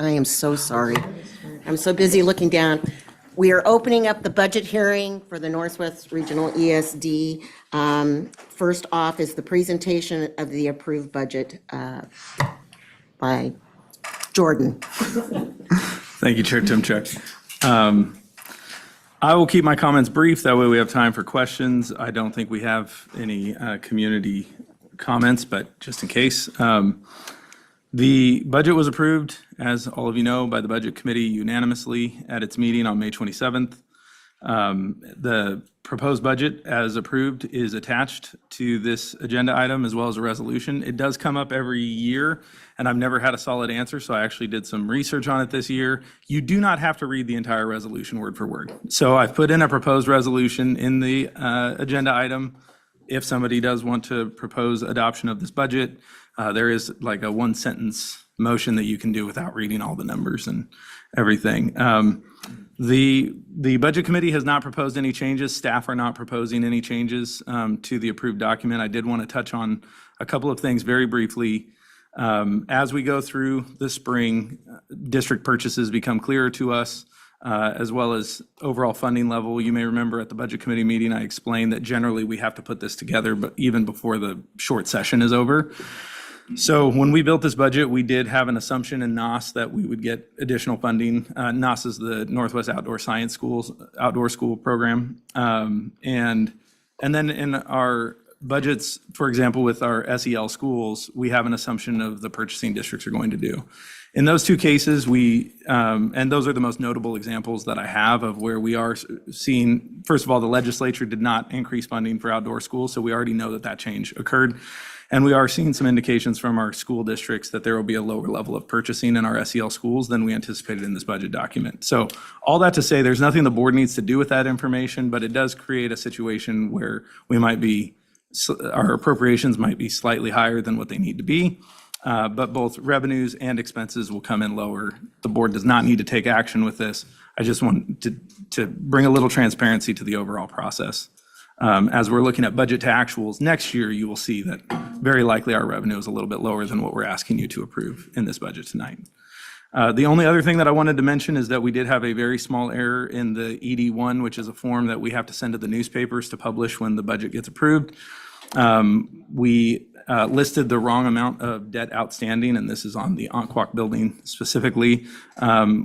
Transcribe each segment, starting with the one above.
I am so sorry. I'm so busy looking down. We are opening up the budget hearing for the Northwest Regional ESD. First off is the presentation of the approved budget by Jordan. Thank you, Chair Timchak. I will keep my comments brief. That way we have time for questions. I don't think we have any community comments, but just in case. The budget was approved, as all of you know, by the Budget Committee unanimously at its meeting on May 27th. The proposed budget as approved is attached to this agenda item as well as a resolution. It does come up every year, and I've never had a solid answer, so I actually did some research on it this year. You do not have to read the entire resolution word for word. So I've put in a proposed resolution in the agenda item. If somebody does want to propose adoption of this budget, there is like a one-sentence motion that you can do without reading all the numbers and everything. The Budget Committee has not proposed any changes. Staff are not proposing any changes to the approved document. I did want to touch on a couple of things very briefly. As we go through the spring, district purchases become clearer to us, as well as overall funding level. You may remember at the Budget Committee meeting, I explained that generally we have to put this together, but even before the short session is over. So when we built this budget, we did have an assumption in NOS that we would get additional funding. NOS is the Northwest Outdoor Science Schools, outdoor school program. And then in our budgets, for example, with our SEL schools, we have an assumption of the purchasing districts are going to do. In those two cases, and those are the most notable examples that I have of where we are seeing, first of all, the legislature did not increase funding for outdoor schools, so we already know that that change occurred. And we are seeing some indications from our school districts that there will be a lower level of purchasing in our SEL schools than we anticipated in this budget document. So all that to say, there's nothing the board needs to do with that information, but it does create a situation where we might be, our appropriations might be slightly higher than what they need to be. But both revenues and expenses will come in lower. The board does not need to take action with this. I just want to bring a little transparency to the overall process. As we're looking at budget to actuals next year, you will see that very likely our revenue is a little bit lower than what we're asking you to approve in this budget tonight. The only other thing that I wanted to mention is that we did have a very small error in the ED1, which is a form that we have to send to the newspapers to publish when the budget gets approved. We listed the wrong amount of debt outstanding, and this is on the Onquak building specifically.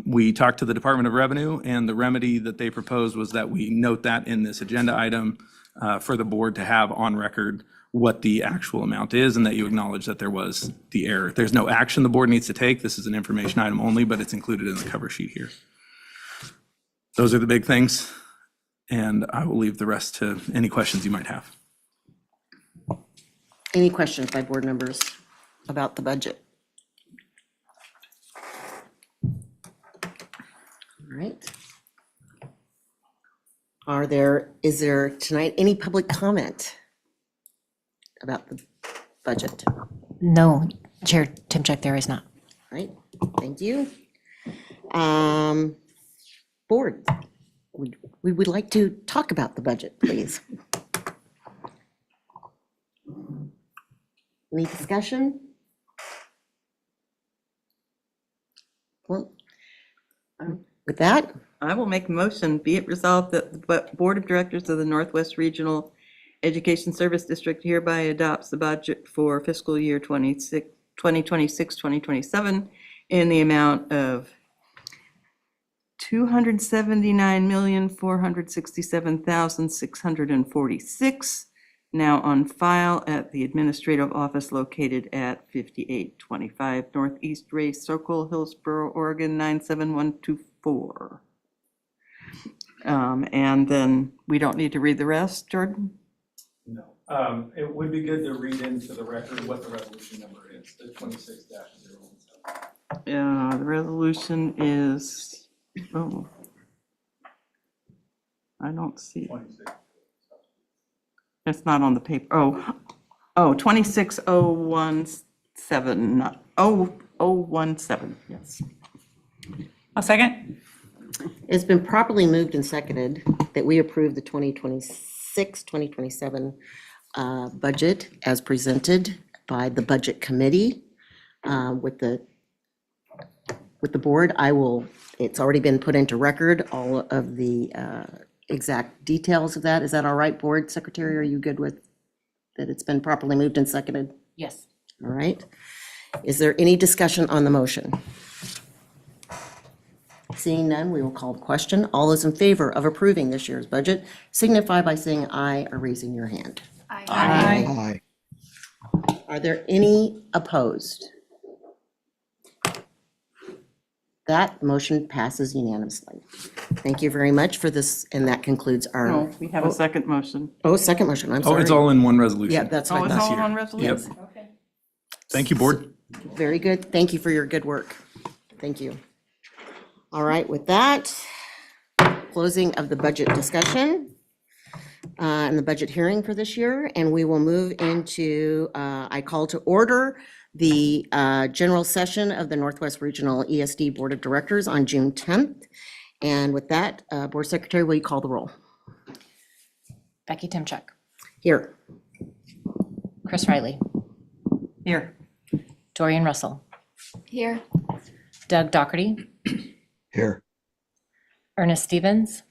We talked to the Department of Revenue, and the remedy that they proposed was that we note that in this agenda item for the board to have on record what the actual amount is and that you acknowledge that there was the error. There's no action the board needs to take. This is an information item only, but it's included in the cover sheet here. Those are the big things, and I will leave the rest to any questions you might have. Any questions by board members about the budget? All right. Is there tonight any public comment about the budget? No, Chair Timchak, there is not. All right, thank you. Board, we would like to talk about the budget, please. Any discussion? Well, with that, I will make a motion, be it resolved that the Board of Directors of the Northwest Regional Education Service District hereby adopts the budget for fiscal year 2026-2027 in the amount of $279,467,646, now on file at the administrative office located at 5825 Northeast Ray Circle, Hillsboro, Oregon 97124. And then we don't need to read the rest, Jordan? No. It would be good to read into the record what the resolution number is, the 26-017. The resolution is, oh, I don't see. 26. It's not on the paper. 26017, not 0017, yes. A second. it's been properly moved and seconded that we approve the 2026-2027 budget as presented by the Budget Committee with the with the board, it's already been put into record, all of the exact details of that. Is that all right, Board Secretary? Are you good with that it's been properly moved and seconded? Yes. All right. Is there any discussion on the motion? Seeing none, we will call the question. All those in favor of approving this year's budget signify by saying aye or raising your hand. Aye. Are there any opposed? That motion passes unanimously. Thank you very much for this, and that concludes our, No, we have a second motion. second motion, I'm Oh, sorry. it's all in one resolution. Yeah, that's Oh, what it's I all thought. in one resolution? Thank you, board. Very good. Thank you for your good work. Thank you. All right, with that, closing of the budget discussion and the budget hearing for this year, and we will move into, I call to order the general session of the Northwest Regional ESD Board of Directors on June 10th. And with that, Board Secretary, will you call the roll? Becky Timchuk, Here. Chris Riley, Here. Dorian Russell, Here. Doug Doherty, Here. Ernest Stevens,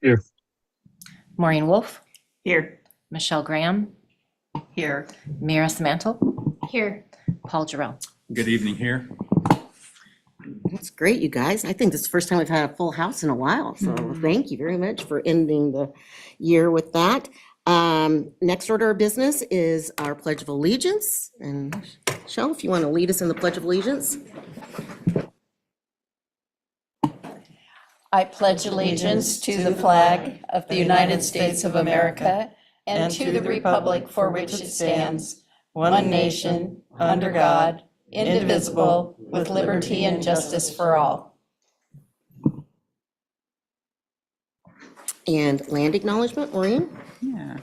Here. Maureen Wolf, Here. Michelle Graham, Here. Mira Samantel, Here. Paul Jarrell. Good evening here. That's great, you guys. I think this is the first time we've had a full house in a while, so thank you very much for ending the year with that. Next order of business is our Pledge of Allegiance. And Michelle, if you want to lead us in the Pledge of Allegiance. I pledge allegiance to the flag of the United States of America and to the republic for which it stands, one nation, under God, indivisible, with liberty and justice for all. And land acknowledgement, Maureen? Yeah.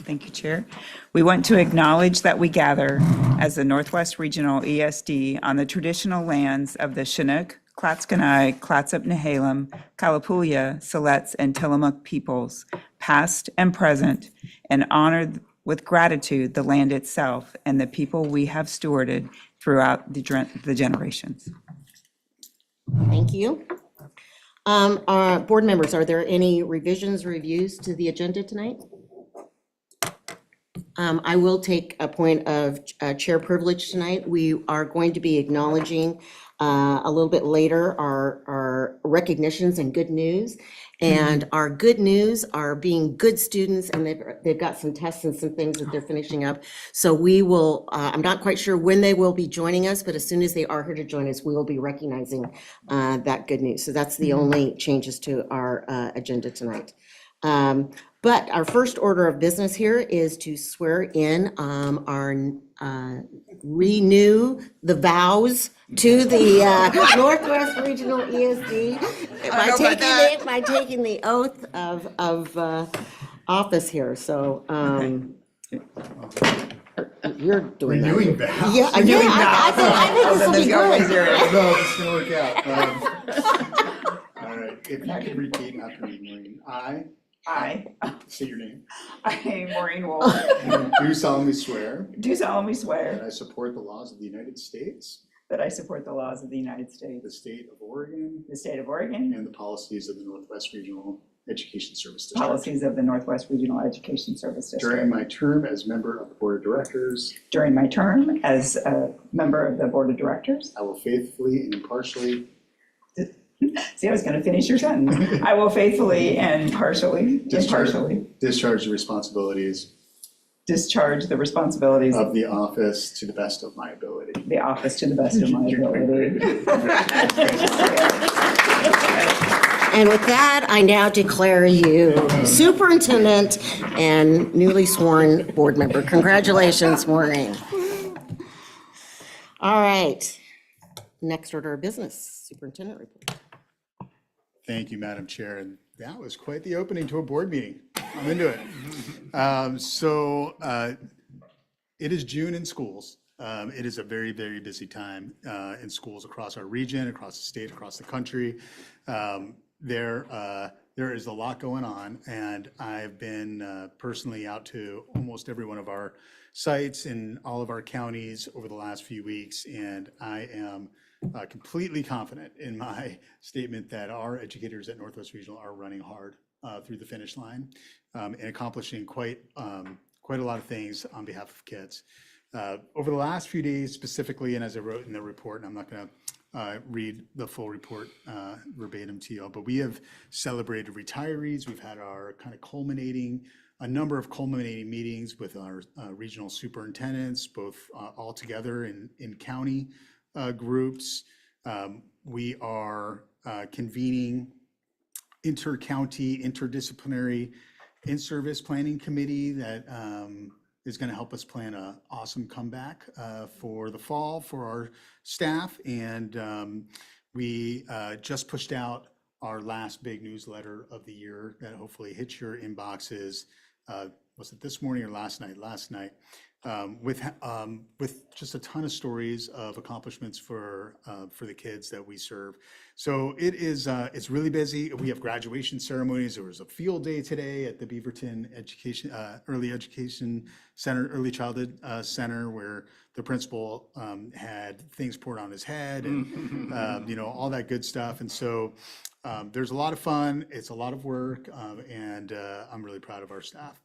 Thank you, Chair. We want to acknowledge that we gather as the Northwest Regional ESD on the traditional lands of the Chinook, Clatskanie, Clatsop Nehalem, Kalapuya, Siletz, and Tillamook peoples, past and present, and honor with gratitude the land itself and the people we have stewarded throughout the generations. Thank you. Our board members, are there any revisions, reviews to the agenda tonight? I will take a point of chair privilege tonight. We are going to be acknowledging a little bit later our recognitions and good news. And our good news are being good students, and they've got some tests and some things that they're finishing up. So we will, I'm not quite sure when they will be joining us, but as soon as they are here to join us, we will be recognizing that good news. So that's the only changes to our agenda tonight. But our first order of business here is to swear in our renew the vows to the Northwest Regional ESD by taking the oath of office here. So you're doing that. Renewing vows. Yeah, I think this will be good. No, this is gonna work out. All right, if you could repeat after me, Maureen. I, Say your name. Maureen Wolf, Do solemnly swear do solemnly that swear I support the laws of the United States, that I support the laws of the United the States, state of Oregon, the state of Oregon, and the policies of the Northwest Regional Education Service District. policies of the Northwest Regional Education Service During District. my term as member of the Board of Directors, During my term as a member of the Board of Directors, I will faithfully and impartially see, I was going to finish your sentence. I will faithfully and impartially discharge the responsibilities discharge the responsibilities of of the office to the best of my ability. the office to the best of my ability. And with that, I now declare you superintendent and newly sworn board member. Congratulations, Maureen. All right. Next order of business, superintendent report. Thank you, Madam Chair. And that was quite the opening to a board meeting. I'm into it. It is June in schools. It is a very, very busy time in schools across our region, across the state, across the country. There there is a lot going on, and I've been personally out to almost every one of our sites in all of our counties over the last few weeks, and I am completely confident in my statement that our educators at Northwest Regional are running hard through the finish line and accomplishing quite a lot of things on behalf of kids. Over the last few days specifically, and as I wrote in the report, and I'm not going to read the full report verbatim to you, but we have celebrated retirees. We've had our kind of a number of culminating meetings with our regional superintendents, both all together in county groups. We are convening inter-county, interdisciplinary in-service planning committee that is going to help us plan an awesome comeback for the fall for our staff. And we just pushed out our last big newsletter of the year that hopefully hits your inboxes. Was it this morning or last night? Last night, with just a ton of stories of accomplishments for the kids that we serve. So it's really busy. We have graduation ceremonies. There was a field day today at the Beaverton Education Early Education Center, Early Childhood Center, where the principal had things poured on his head and all that good stuff. And so there's a lot of fun. It's a lot of work, and I'm really proud of our staff.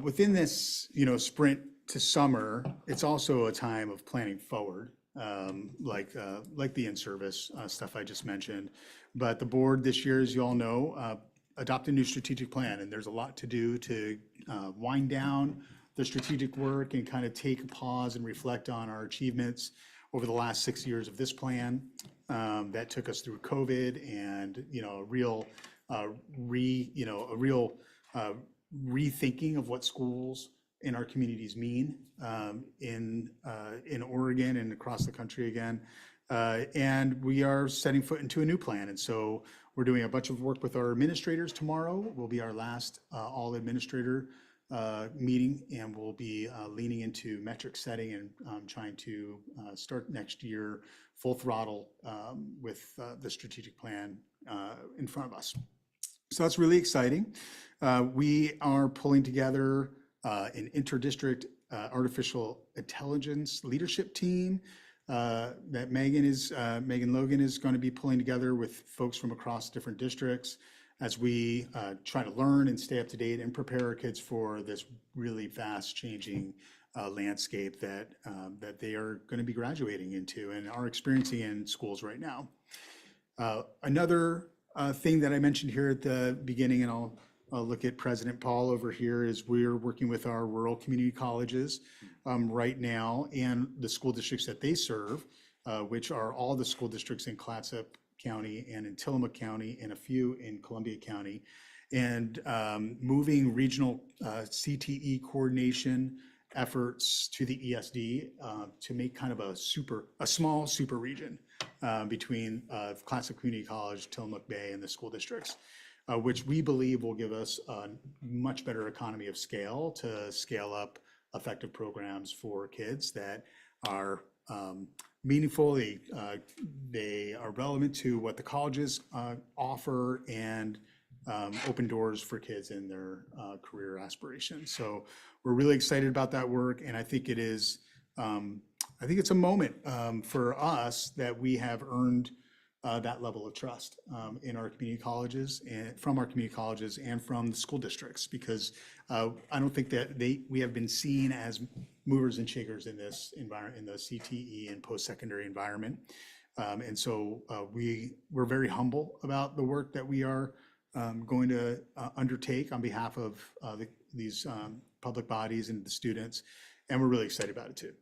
Within this, sprint to summer, it's also a time of planning forward, like the in-service stuff I just mentioned. But the board this year, as you all know, adopted a new strategic plan, and there's a lot to do to wind down the strategic work and kind of take a pause and reflect on our achievements over the last 6 years of this plan that took us through COVID and a real rethinking of what schools in our communities mean in Oregon and across the country again. And we are setting foot into a new plan. And so we're doing a bunch of work with our administrators tomorrow. Will be our last all administrator meeting, and we'll be leaning into metric setting and trying to start next year full throttle with the strategic plan in front of us. So that's really exciting. We are pulling together an interdistrict artificial intelligence leadership team that Megan Logan is going to be pulling together with folks from across different districts as we try to learn and stay up to date and prepare our kids for this really fast changing landscape that they are going to be graduating into and are experiencing in schools right now. Another thing that I mentioned here at the beginning, and I'll look at President Paul over here, is we're working with our rural community colleges right now and the school districts that they serve, which are all the school districts in Clatsop County and in Tillamook County and a few in Columbia County, and moving regional CTE coordination efforts to the ESD to make kind of a small super region between Clatsop Community College, Tillamook Bay, and the school districts, which we believe will give us a much better economy of scale to scale up effective programs for kids that are meaningful. They are relevant to what the colleges offer and open doors for kids in their career aspirations. So we're really excited about that work, and I think it is. I think it's a moment for us that we have earned that level of trust in our community colleges and from our community colleges and from the school districts, because I don't think that we have been seen as movers and shakers in this environment, in the CTE and post-secondary environment. And so we're very humble about the work that we are going to undertake on behalf of these public bodies and the students, and we're really excited about it too.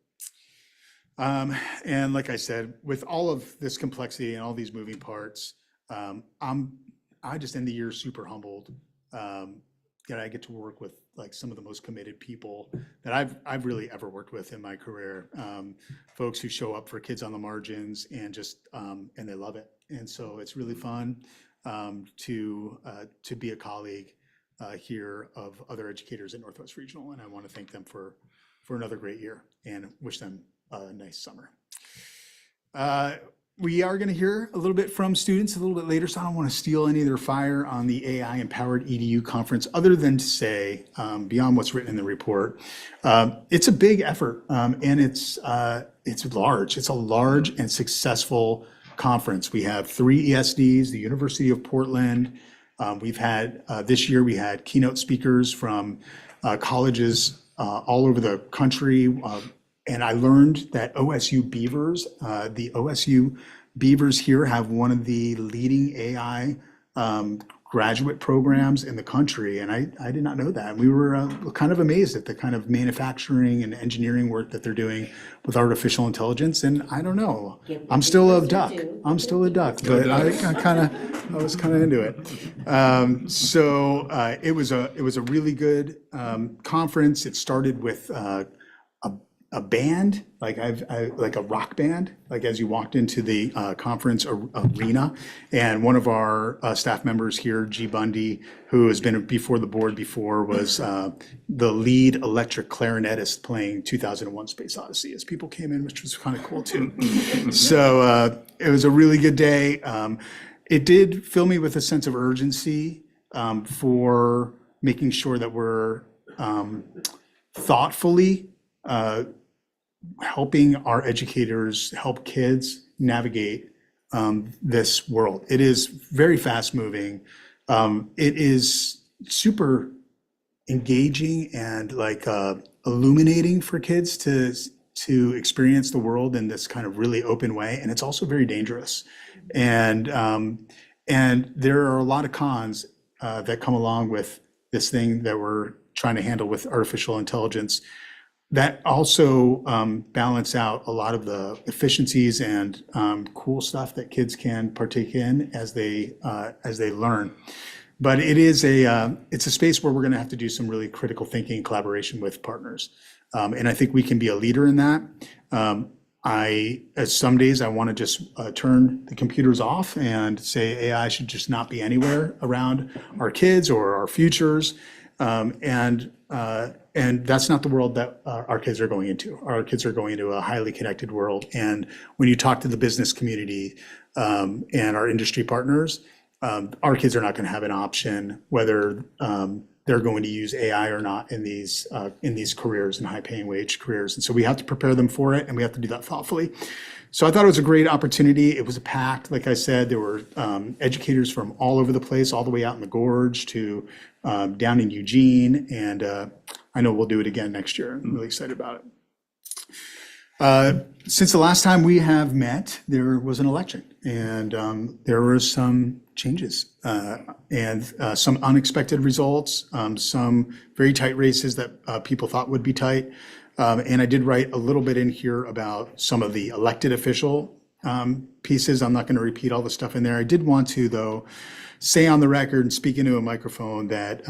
And like I said, with all of this complexity and all these moving parts, I just end the year super humbled that I get to work with like some of the most committed people that I've really ever worked with in my career. Folks who show up for kids on the margins and just and they love it. And so it's really fun to be a colleague here of other educators at Northwest Regional, and I want to thank them for another great year and wish them a nice summer. We are going to hear a little bit from students a little bit later, so I don't want to steal any of their fire on the AI-empowered EDU conference, other than to say, beyond what's written in the report, it's a big effort, and it's large. It's a large and successful conference. We have 3 ESDs, the University of Portland. We've had, this year, we had keynote speakers from colleges all over the country. And I learned that OSU Beavers, the OSU Beavers here have one of the leading AI graduate programs in the country. And I did not know that. We were kind of amazed at the kind of manufacturing and engineering work that they're doing with artificial intelligence. And I don't know, I'm still a duck. I'm still a duck, but I was kind of into it. So it was a really good conference. It started with a band, like like a rock band, like as you walked into the conference arena. And one of our staff members here, G. Bundy, who has been before the board before, was the lead electric clarinetist playing 2001: Space Odyssey as people came in, which was kind of cool too. So it was a really good day. It did fill me with a sense of urgency for making sure that we're thoughtfully helping our educators help kids navigate this world. It is very fast moving. It is super engaging and like illuminating for kids to experience the world in this kind of really open way. And it's also very dangerous. And there are a lot of cons that come along with this thing that we're trying to handle with artificial intelligence, that also balance out a lot of the efficiencies and cool stuff that kids can partake in as they learn. But it's a space where we're going to have to do some really critical thinking and collaboration with partners. And I think we can be a leader in that. Some days I want to just turn the computers off and say AI should just not be anywhere around our kids or our futures. And that's not the world that our kids are going into. Our kids are going into a highly connected world. And when you talk to the business community and our industry partners, our kids are not going to have an option whether they're going to use AI or not in these careers and high-paying wage careers. And so we have to prepare them for it, and we have to do that thoughtfully. So I thought it was a great opportunity. It was packed. Like I said, there were educators from all over the place, all the way out in the gorge to down in Eugene. And I know we'll do it again next year. I'm really excited about it. Since the last time we have met, there was an election, and there were some changes and some unexpected results, some very tight races that people thought would be tight. And I did write a little bit in here about some of the elected official pieces. I'm not going to repeat all the stuff in there. I did want to, though, say on the record and speak into a microphone that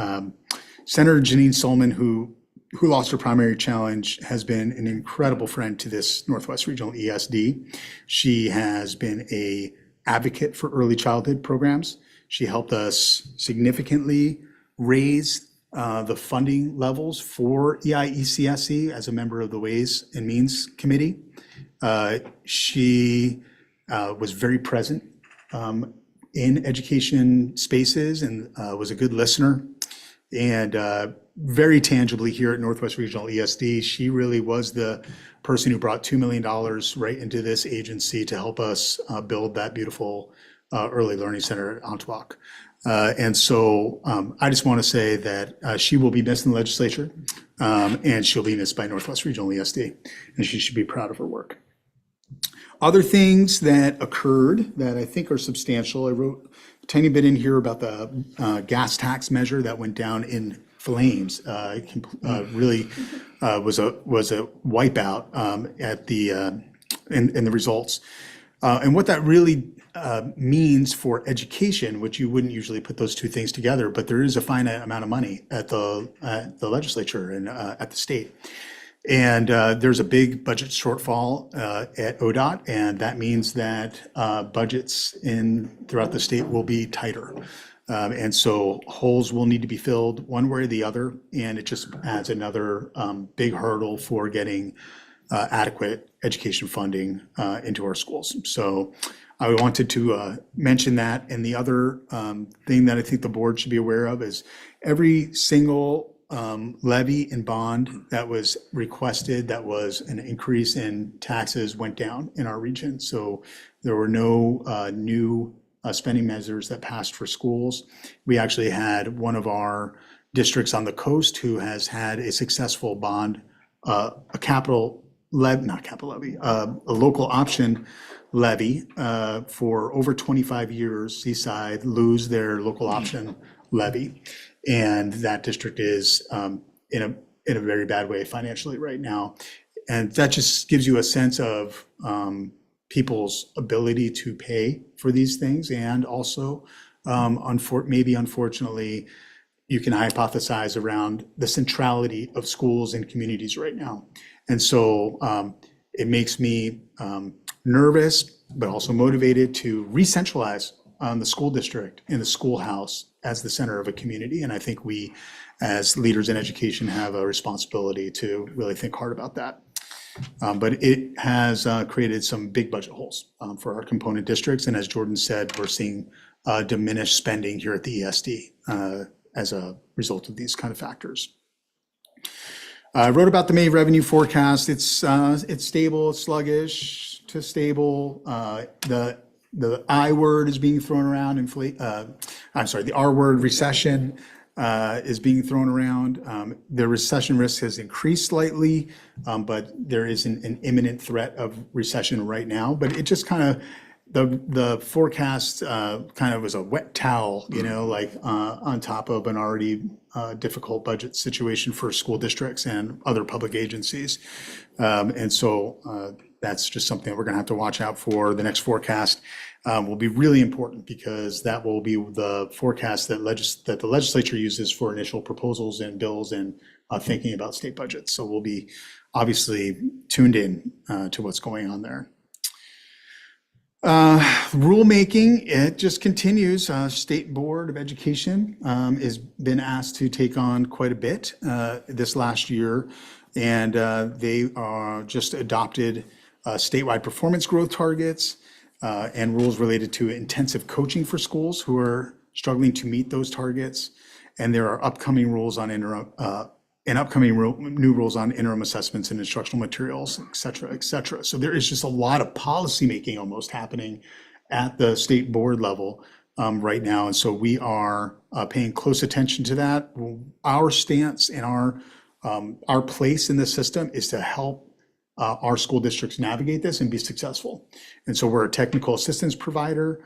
Senator Janine Solomon, who lost her primary challenge, has been an incredible friend to this Northwest Regional ESD. She has been an advocate for early childhood programs. She helped us significantly raise the funding levels for EIECSE as a member of the Ways and Means Committee. She was very present in education spaces and was a good listener. And very tangibly here at Northwest Regional ESD, she really was the person who brought $2 million right into this agency to help us build that beautiful early learning center at Antioch. And so I just want to say that she will be missed in the legislature, and she'll be missed by Northwest Regional ESD, and she should be proud of her work. Other things that occurred that I think are substantial, I wrote a tiny bit in here about the gas tax measure that went down in flames. Really was a wipeout at the in the results, and what that really means for education, which you wouldn't usually put those two things together, but there is a finite amount of money at the legislature and at the state. And there's a big budget shortfall at ODOT, and that means that budgets throughout the state will be tighter. And so holes will need to be filled one way or the other, and it just adds another big hurdle for getting adequate education funding into our schools. So I wanted to mention that. And the other thing that I think the board should be aware of is every single levy and bond that was requested, that was an increase in taxes, went down in our region. So there were no new spending measures that passed for schools. We actually had one of our districts on the coast who has had a successful bond, a local option levy for over 25 years. Seaside lose their local option levy, and that district is in a very bad way financially right now. And that just gives you a sense of people's ability to pay for these things, and also maybe unfortunately, you can hypothesize around the centrality of schools and communities right now. And so it makes me nervous, but also motivated to re-centralize the school district and the schoolhouse as the center of a community. And I think we, as leaders in education, have a responsibility to really think hard about that. But it has created some big budget holes for our component districts. And as Jordan said, we're seeing diminished spending here at the ESD as a result of these kind of factors. I wrote about the May revenue forecast. It's stable, sluggish to stable. The I word is being thrown around. The R word, recession, is being thrown around. The recession risk has increased slightly, but there isn't an imminent threat of recession right now. But it just kind of, the forecast kind of was a wet towel, on top of an already difficult budget situation for school districts and other public agencies. And so that's just something that we're going to have to watch out for. The next forecast will be really important, because that will be the forecast that the legislature uses for initial proposals and bills and thinking about state budgets. So we'll be obviously tuned in to what's going on there. Rulemaking, it just continues. State Board of Education has been asked to take on quite a bit this last year, and they just adopted statewide performance growth targets and rules related to intensive coaching for schools who are struggling to meet those targets. And there are upcoming rules on new rules on interim assessments and instructional materials, et cetera, et cetera. So there is just a lot of policymaking almost happening at the state board level right now. And so we are paying close attention to that. Our stance and our place in the system is to help our school districts navigate this and be successful. And so we're a technical assistance provider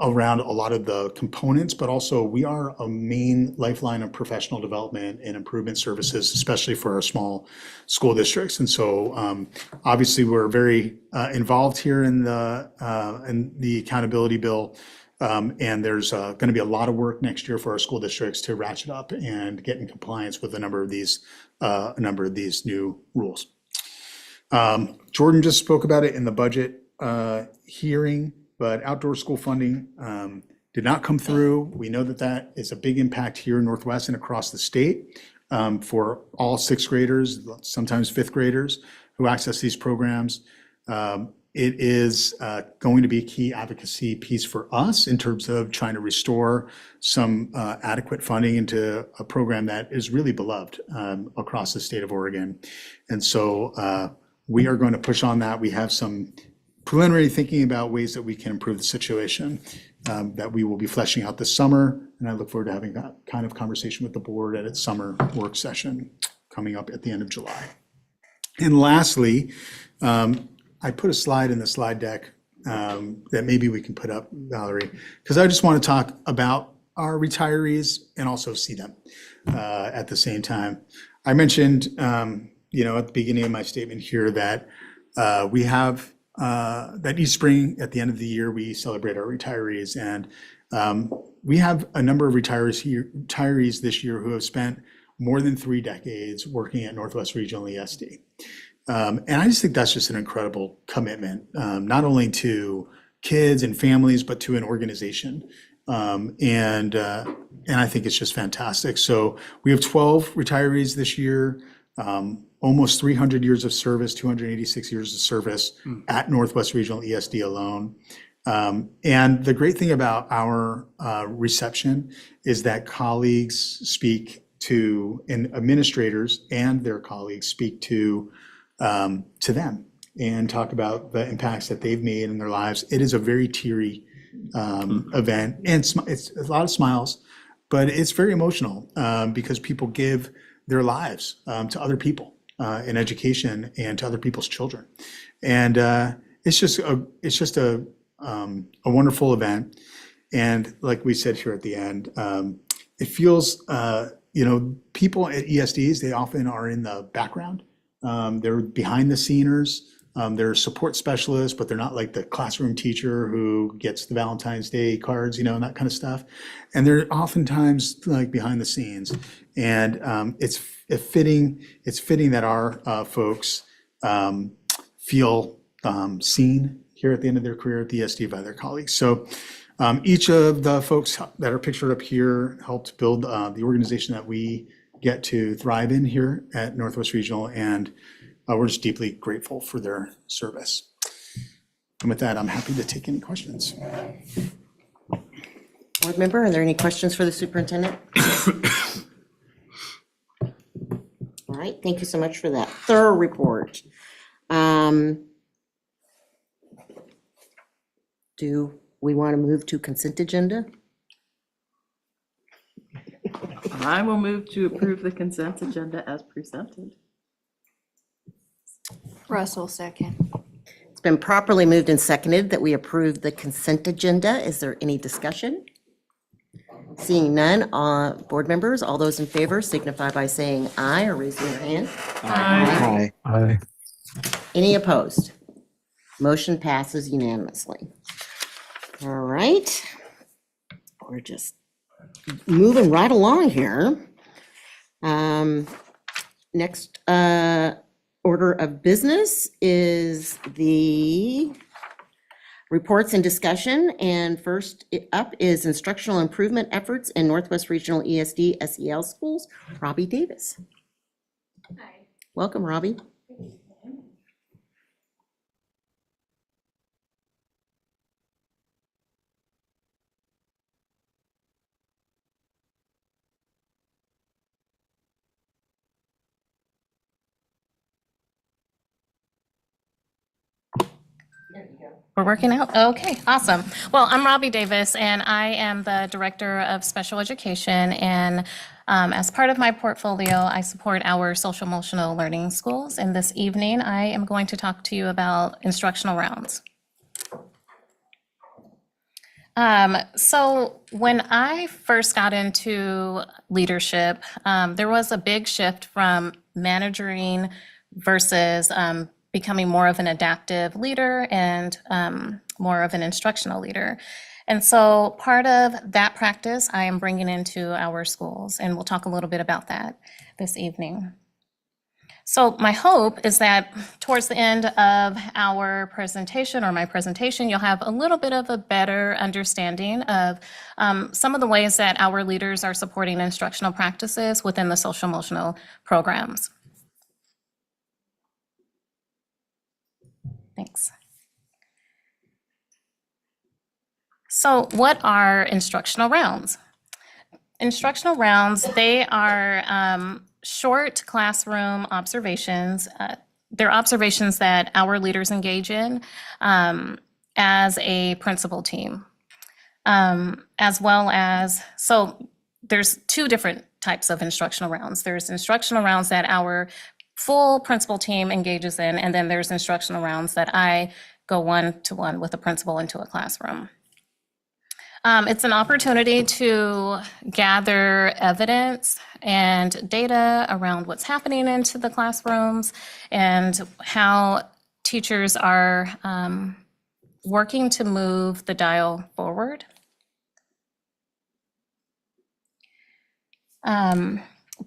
around a lot of the components, but also we are a main lifeline of professional development and improvement services, especially for our small school districts. And so obviously we're very involved here in the accountability bill. And there's going to be a lot of work next year for our school districts to ratchet up and get in compliance with a number of these new rules. Jordan just spoke about it in the budget hearing, but outdoor school funding did not come through. We know that is a big impact here in Northwest and across the state for all sixth graders, sometimes fifth graders who access these programs. It is going to be a key advocacy piece for us in terms of trying to restore some adequate funding into a program that is really beloved across the state of Oregon. And so we are going to push on that. We have some preliminary thinking about ways that we can improve the situation that we will be fleshing out this summer. And I look forward to having that kind of conversation with the board at its summer work session coming up at the end of July. And lastly, I put a slide in the slide deck that maybe we can put up, Valerie, because I just want to talk about our retirees and also see them at the same time. I mentioned, at the beginning of my statement here that we have that each spring at the end of the year, we celebrate our retirees. And we have a number of retirees this year who have spent more than 3 decades working at Northwest Regional ESD. And I just think that's just an incredible commitment, not only to kids and families, but to an organization. And I think it's just fantastic. So we have 12 retirees this year. almost 300 years of service, 286 years of service at Northwest Regional ESD alone. And the great thing about our reception is that colleagues speak to, and administrators and their colleagues speak to them and talk about the impacts that they've made in their lives. It is a very teary event, and it's a lot of smiles, but it's very emotional because people give their lives to other people in education and to other people's children. And it's just a wonderful event. And like we said here at the end, it feels, people at ESDs, they often are in the background. They're behind the sceners. They're support specialists, but they're not like the classroom teacher who gets the Valentine's Day cards, and that kind of stuff. And they're oftentimes like behind the scenes. And it's fitting that our folks feel seen here at the end of their career at the ESD by their colleagues. So each of the folks that are pictured up here helped build the organization that we get to thrive in here at Northwest Regional, and we're just deeply grateful for their service. And with that, I'm happy to take any questions. Board member, are there any questions for the superintendent? All right, thank you so much for that thorough report. Do we want to move to consent agenda? I will move to approve the consent agenda as presented. Russell, second. It's been properly moved and seconded that we approve the consent agenda. Is there any discussion? Seeing none, board members, all those in favor signify by saying aye or raising your hand. Aye. Aye. Any opposed? Motion passes unanimously. All right. We're just moving right along here. Next order of business is the reports and discussion. And first up is instructional improvement efforts in Northwest Regional ESD SEL schools. Robbie Davis. Hi. Welcome, Robbie. We're working out? Okay, awesome. Well, I'm Robbie Davis, and I am the Director of Special Education. And as part of my portfolio, I support our social emotional learning schools. And this evening, I am going to talk to you about instructional rounds. So when I first got into leadership, there was a big shift from managing versus becoming more of an adaptive leader and more of an instructional leader. And so part of that practice I am bringing into our schools, and we'll talk a little bit about that this evening. So my hope is that towards the end of our presentation, or my presentation, you'll have a little bit of a better understanding of some of the ways that our leaders are supporting instructional practices within the social emotional programs. Thanks. So what are instructional rounds? Instructional rounds, they are short classroom observations. They're observations that our leaders engage in as a principal team, as well as, so there's two different types of instructional rounds. There's instructional rounds that our full principal team engages in, and then there's instructional rounds that I go one-to-one with a principal into a classroom. It's an opportunity to gather evidence and data around what's happening into the classrooms and how teachers are working to move the dial forward.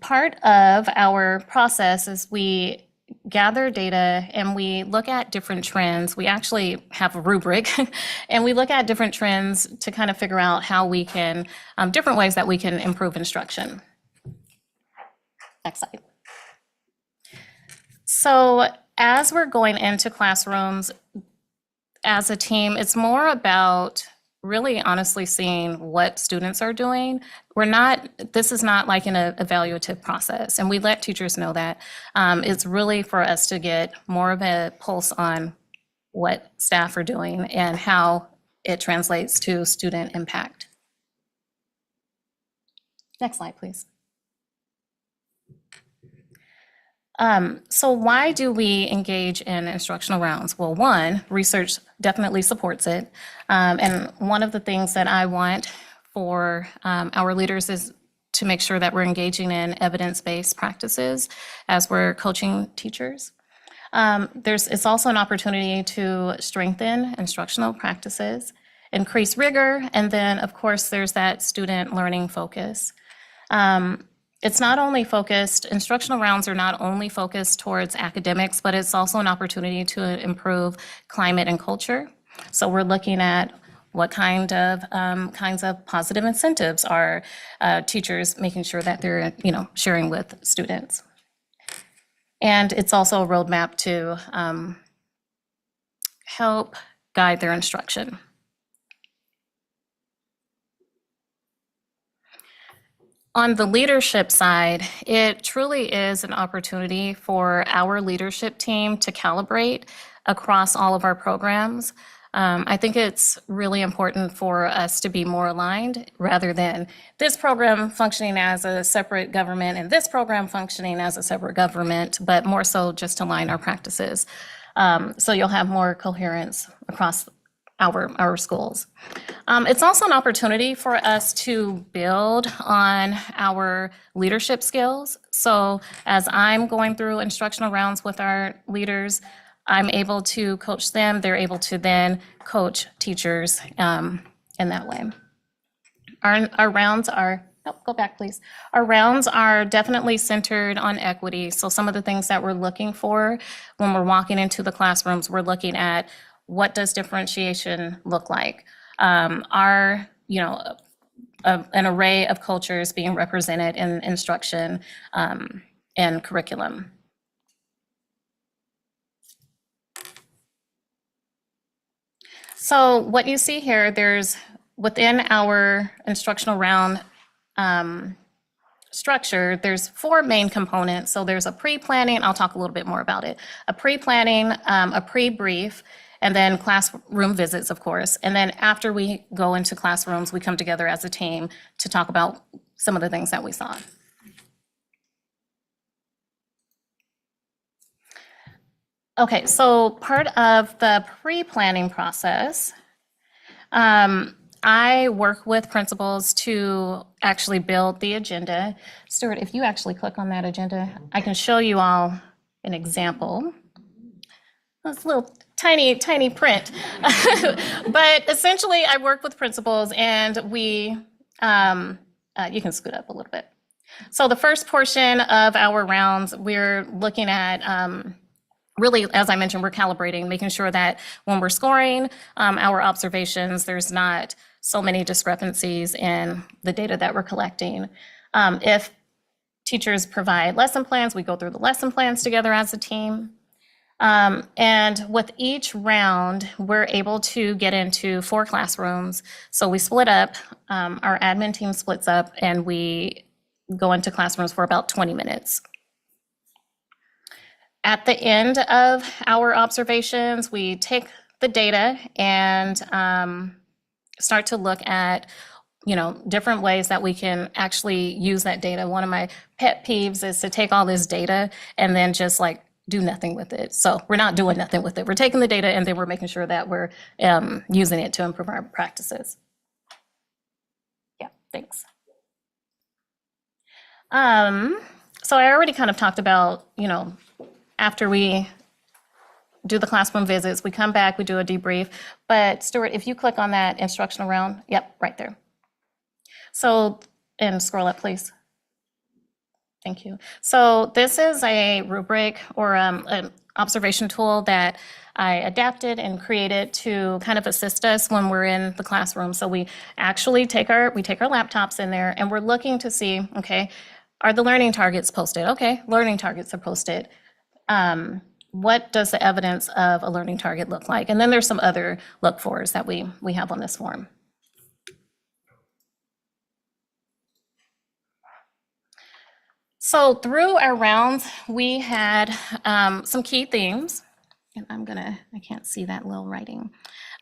Part of our process is we gather data and we look at different trends. We actually have a rubric and we look at different trends to kind of figure out how we can, different ways that we can improve instruction. Next slide. So as we're going into classrooms as a team, it's more about really honestly seeing what students are doing. This is not like an evaluative process, and we let teachers know that. It's really for us to get more of a pulse on what staff are doing and how it translates to student impact. Next slide, please. So why do we engage in instructional rounds? Well, one, research definitely supports it. And one of the things that I want for our leaders is to make sure that we're engaging in evidence-based practices as we're coaching teachers. It's also an opportunity to strengthen instructional practices, increase rigor, and then, of course, there's that student learning focus. It's not only focused, instructional rounds are not only focused towards academics, but it's also an opportunity to improve climate and culture. So we're looking at what kinds of positive incentives are teachers making sure that they're, sharing with students. And it's also a roadmap to help guide their instruction. On the leadership side, it truly is an opportunity for our leadership team to calibrate across all of our programs. I think it's really important for us to be more aligned rather than this program functioning as a separate government and this program functioning as a separate government, but more so just align our practices. So you'll have more coherence across our schools. It's also an opportunity for us to build on our leadership skills. So as I'm going through instructional rounds with our leaders, I'm able to coach them. They're able to then coach teachers in that way. Our rounds are, go back please. Our rounds are definitely centered on equity. So some of the things that we're looking for when we're walking into the classrooms, we're looking at what does differentiation look like? Are, an array of cultures being represented in instruction and curriculum? So what you see here, there's within our instructional round structure, there's 4 main components. So there's a pre-planning, I'll talk a little bit more about it, a pre-planning, a pre-brief, and then classroom visits, of course. And then after we go into classrooms, we come together as a team to talk about some of the things that we saw. Okay, so part of the pre-planning process, I work with principals to actually build the agenda. Stuart, if you actually click on that agenda, I can show you all an example. It's a little tiny print. But essentially, I work with principals and we, you can scoot up a little bit. So the first portion of our rounds, we're looking at, really, as I mentioned, we're calibrating, making sure that when we're scoring our observations, there's not so many discrepancies in the data that we're collecting. If teachers provide lesson plans, we go through the lesson plans together as a team. And with each round, we're able to get into 4 classrooms. So we split up, our admin team splits up, and we go into classrooms for about 20 minutes. At the end of our observations, we take the data and start to look at, different ways that we can actually use that data. One of my pet peeves is to take all this data and then just do nothing with it. So we're not doing nothing with it. We're taking the data and then we're making sure that we're using it to improve our practices. Yeah, thanks. So I already kind of talked about, after we do the classroom visits, we come back, we do a debrief. But Stuart, if you click on that instructional round, yep, right there. So, and scroll up, please. Thank you. So this is a rubric or an observation tool that I adapted and created to kind of assist us when we're in the classroom. So we actually take our laptops in there and we're looking to see, okay, are the learning targets posted? Okay, learning targets are posted. what does the evidence of a learning target look like? And then there's some other look-fors that we have on this form. So through our rounds, we had some key themes. And I can't see that little writing.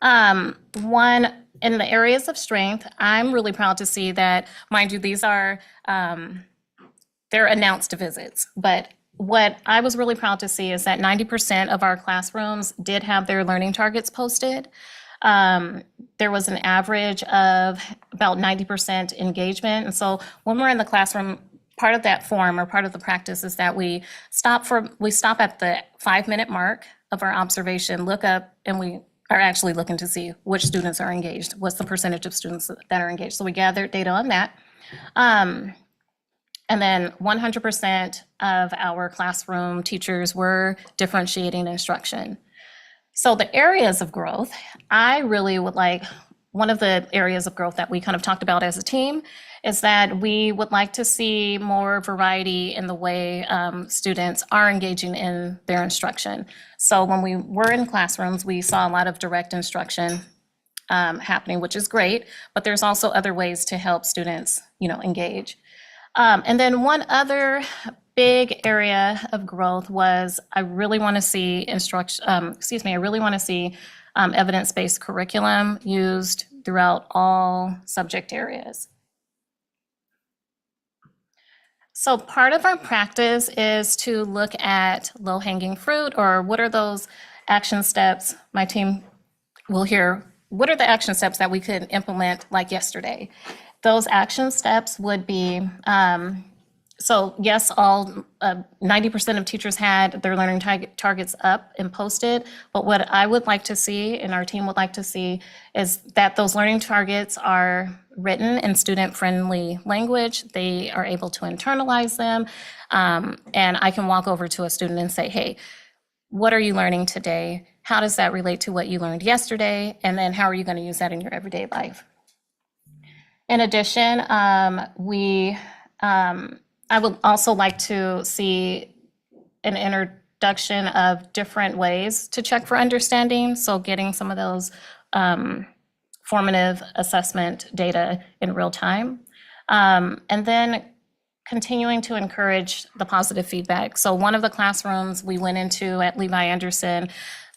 One, in the areas of strength, I'm really proud to see that, mind you, these are, they're announced visits, but what I was really proud to see is that 90% of our classrooms did have their learning targets posted. There was an average of about 90% engagement. And so when we're in the classroom, part of that form or part of the practice is that we stop at the 5-minute mark of our observation, look up, and we are actually looking to see which students are engaged. What's the percentage of students that are engaged? So we gather data on that. And then 100% of our classroom teachers were differentiating instruction. So the areas of growth, I really would like, one of the areas of growth that we kind of talked about as a team is that we would like to see more variety in the way students are engaging in their instruction. So when we were in classrooms, we saw a lot of direct instruction happening, which is great, but there's also other ways to help students, engage. And then one other big area of growth was I really want to see evidence-based curriculum used throughout all subject areas. So part of our practice is to look at low-hanging fruit, or what are those action steps? My team will hear, what are the action steps that we could implement like yesterday? Those action steps would be, so yes, all 90% of teachers had their learning targets up and posted, but what I would like to see and our team would like to see is that those learning targets are written in student-friendly language. They are able to internalize them, and I can walk over to a student and say, hey, what are you learning today? How does that relate to what you learned yesterday? And then how are you going to use that in your everyday life? In addition, I would also like to see an introduction of different ways to check for understanding. So getting some of those formative assessment data in real time. And then continuing to encourage the positive feedback. So one of the classrooms we went into at Levi Anderson,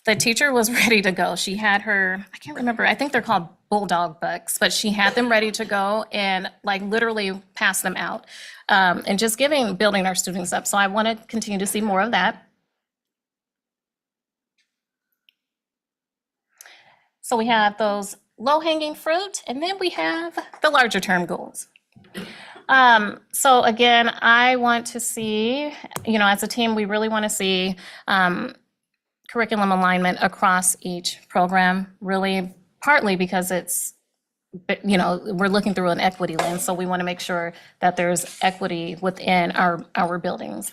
the teacher was ready to go. She had her, I can't remember, I think they're called bulldog bucks, but she had them ready to go and like literally pass them out. And just building our students up. So I want to continue to see more of that. So we have those low-hanging fruit, and then we have the larger term goals. So again, I want to see, as a team, we really want to see curriculum alignment across each program, really partly because it's, we're looking through an equity lens, so we want to make sure that there's equity within our buildings.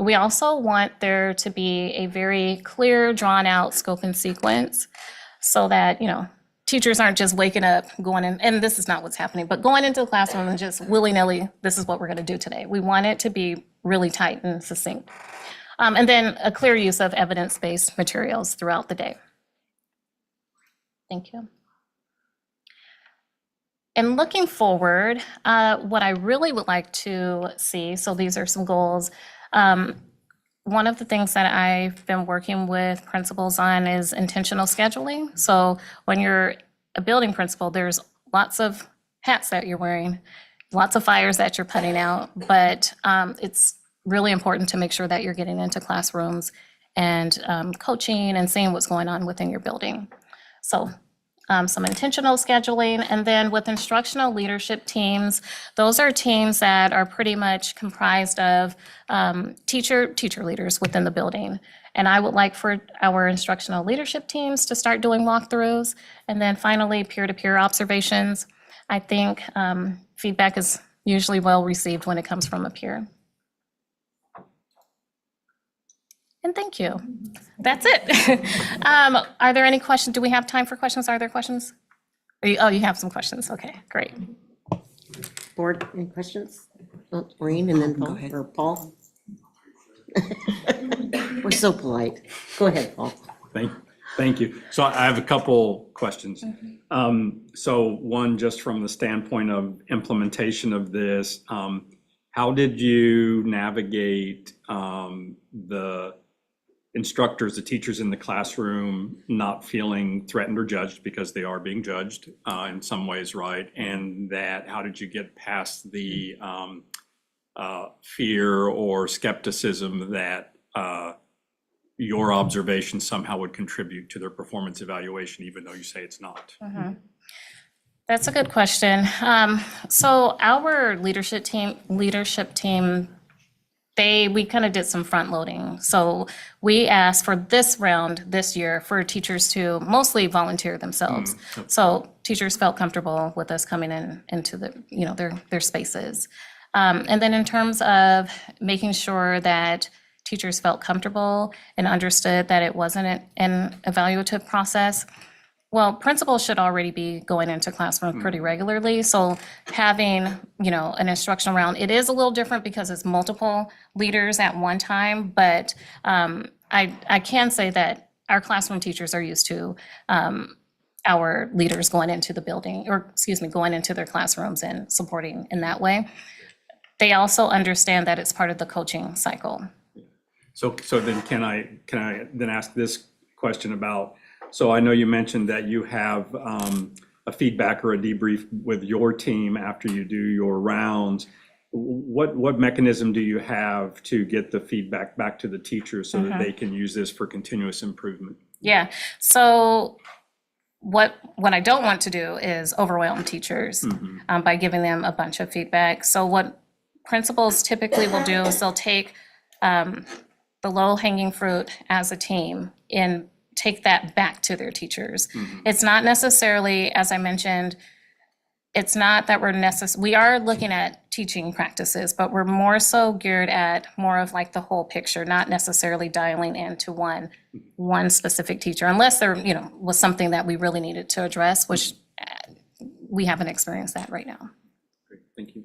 We also want there to be a very clear, drawn-out scope and sequence so that, teachers aren't just waking up, going in, and this is not what's happening, but going into the classroom and just willy-nilly, this is what we're going to do today. We want it to be really tight and succinct. And then a clear use of evidence-based materials throughout the day. Thank you. And looking forward, what I really would like to see, so these are some goals. One of the things that I've been working with principals on is intentional scheduling. So when you're a building principal, there's lots of hats that you're wearing, lots of fires that you're putting out, but it's really important to make sure that you're getting into classrooms and coaching and seeing what's going on within your building. So some intentional scheduling, and then with instructional leadership teams, those are teams that are pretty much comprised of teacher leaders within the building. And I would like for our instructional leadership teams to start doing walkthroughs, and then finally peer-to-peer observations. I think feedback is usually well received when it comes from a peer. And thank you. That's it. Are there any questions? Do we have time for questions? Are there questions? Oh, you have some questions. Okay, great. Board, any questions? Maureen and then Paul, or Paul? We're so polite. Go ahead, Paul. Thank you. So I have a couple questions. So one, just from the standpoint of implementation of this, how did you navigate the instructors, the teachers in the classroom not feeling threatened or judged, because they are being judged in some ways, right? And that, how did you get past the fear or skepticism that your observation somehow would contribute to their performance evaluation, even though you say it's not? That's a good question. So our leadership team, we kind of did some front loading. So we asked for this round this year for teachers to mostly volunteer themselves. So teachers felt comfortable with us coming into their spaces. And then in terms of making sure that teachers felt comfortable and understood that it wasn't an evaluative process, well, principals should already be going into classrooms pretty regularly. So having, an instructional round, it is a little different because it's multiple leaders at one time. But I can say that our classroom teachers are used to our leaders going into the building, going into their classrooms and supporting in that way. They also understand that it's part of the coaching cycle. So then can I then ask this question about, so I know you mentioned that you have a feedback or a debrief with your team after you do your rounds. What mechanism do you have to get the feedback back to the teachers so that they can use this for continuous improvement? Yeah, so what I don't want to do is overwhelm teachers by giving them a bunch of feedback. So what principals typically will do is they'll take the low-hanging fruit as a team and take that back to their teachers. It's not necessarily, as I mentioned, it's not that we are looking at teaching practices, but we're more so geared at more of like the whole picture, not necessarily dialing into one specific teacher, unless there, was something that we really needed to address, which we haven't experienced that right now. Great, thank you.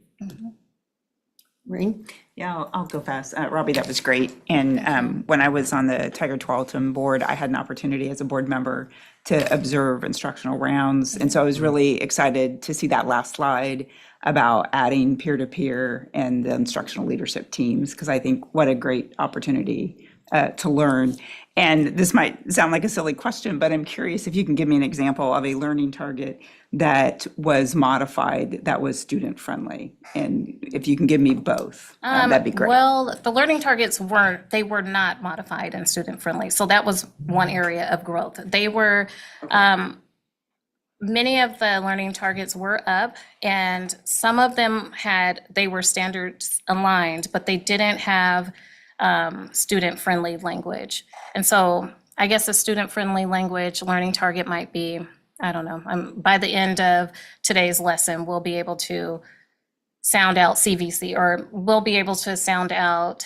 Maureen? Yeah, I'll go fast. Robbie, that was great. And when I was on the Tiger Tarleton board, I had an opportunity as a board member to observe instructional rounds. And so I was really excited to see that last slide about adding peer-to-peer and the instructional leadership teams, because I think what a great opportunity to learn. And this might sound like a silly question, but I'm curious if you can give me an example of a learning target that was modified, that was student-friendly. And if you can give me both, that'd be great. Well, the learning targets were not modified and student-friendly. So that was one area of growth. They were, many of the learning targets were up, and some of them they were standards aligned, but they didn't have student-friendly language. And so I guess a student-friendly language learning target might be, I don't know, by the end of today's lesson, we'll be able to sound out CVC, or we'll be able to sound out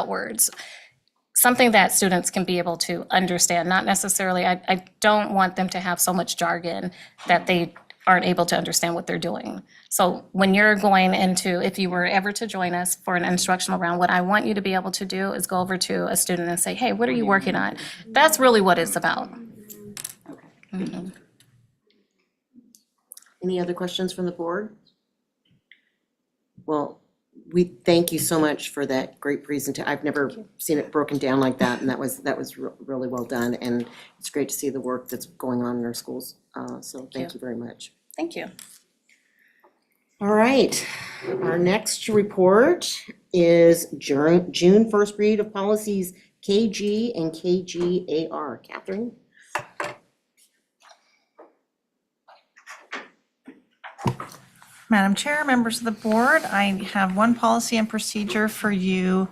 words. Something that students can be able to understand, not necessarily, I don't want them to have so much jargon that they aren't able to understand what they're doing. So when you're going into, if you were ever to join us for an instructional round, what I want you to be able to do is go over to a student and say, hey, what are you working on? That's really what it's about. Any other questions from the board? Well, we thank you so much for that great presentation. I've never seen it broken down like that, and that was really well done. And it's great to see the work that's going on in our schools. So thank you very much. Thank you. All right, our next report is June 1st read of policies KG and KGAR. Catherine? Madam Chair, members of the board, I have one policy and procedure for you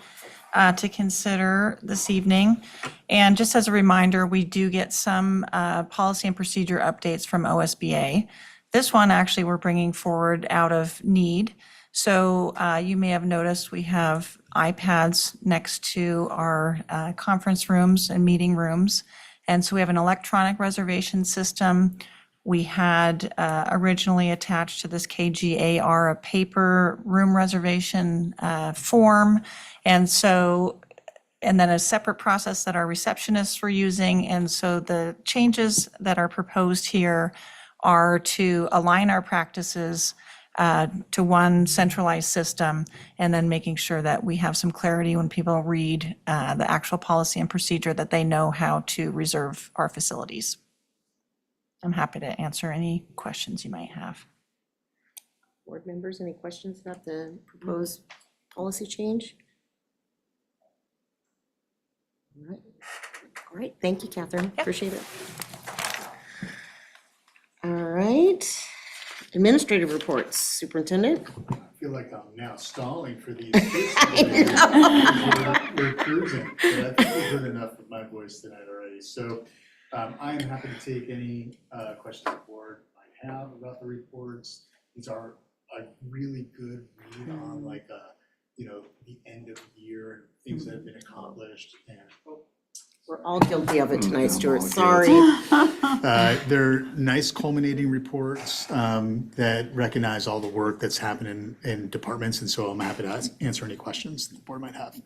to consider this evening. And just as a reminder, we do get some policy and procedure updates from OSBA. This one actually we're bringing forward out of need. So you may have noticed we have iPads next to our conference rooms and meeting rooms. And so we have an electronic reservation system We had originally attached to this KGAR a paper room reservation form. And then a separate process that our receptionists were using. And so the changes that are proposed here are to align our practices to one centralized system, and then making sure that we have some clarity when people read the actual policy and procedure, that they know how to reserve our facilities. I'm happy to answer any questions you might have. Board members, any questions about the proposed policy change? All right. Great, thank you, Catherine, appreciate it. All right, administrative reports, superintendent? I feel like I'm now stalling for these kids. We're cruising, but I think you've heard enough of my voice tonight already. So I am happy to take any questions the board might have about the reports. These are a really good read on like the end of the year and things that have been accomplished. And We're all guilty of it tonight, Stuart, sorry. they're nice culminating reports that recognize all the work that's happening in departments, and so I'm happy to answer any questions the board might have.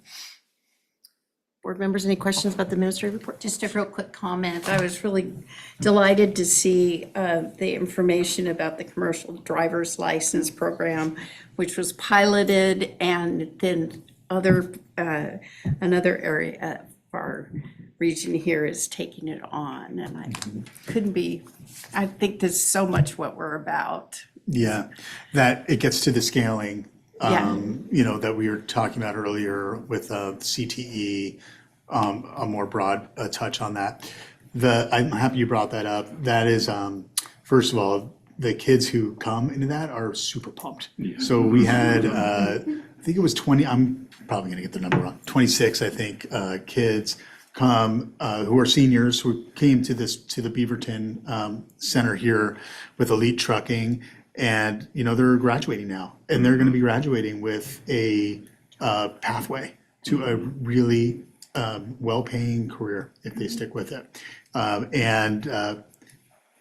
Board members, any questions about the administrative report? Just a real quick comment. I was really delighted to see the information about the commercial driver's license program, which was piloted, and then another area of our region here is taking it on. And I think there's so much what we're about. Yeah, that it gets to the scaling, Yeah. That we were talking about earlier with CTE, a more broad touch on that. I'm happy you brought that up. That is, first of all, the kids who come into that are super pumped. So we had, I think it was 20, I'm probably gonna get the number wrong, 26, I think, kids come, who are seniors, who came to the Beaverton Center here with Elite Trucking, and, they're graduating now, and they're gonna be graduating with a pathway to a really well-paying career if they stick with it.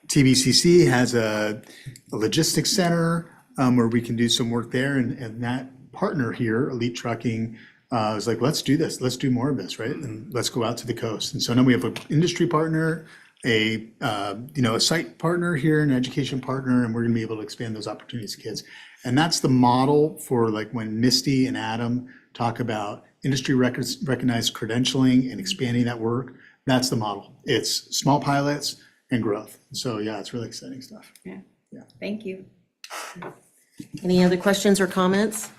TBCC has a logistics center where we can do some work there, and that partner here, Elite Trucking, is like, let's do this, let's do more of this, right? And let's go out to the coast. And so now we have an industry partner, a site partner here, an education partner, and we're gonna be able to expand those opportunities to kids. And that's the model for like when Misty and Adam talk about industry recognized credentialing and expanding that work. That's the model. It's small pilots and growth. So yeah, it's really exciting stuff. Yeah. Thank you. Any other questions or comments?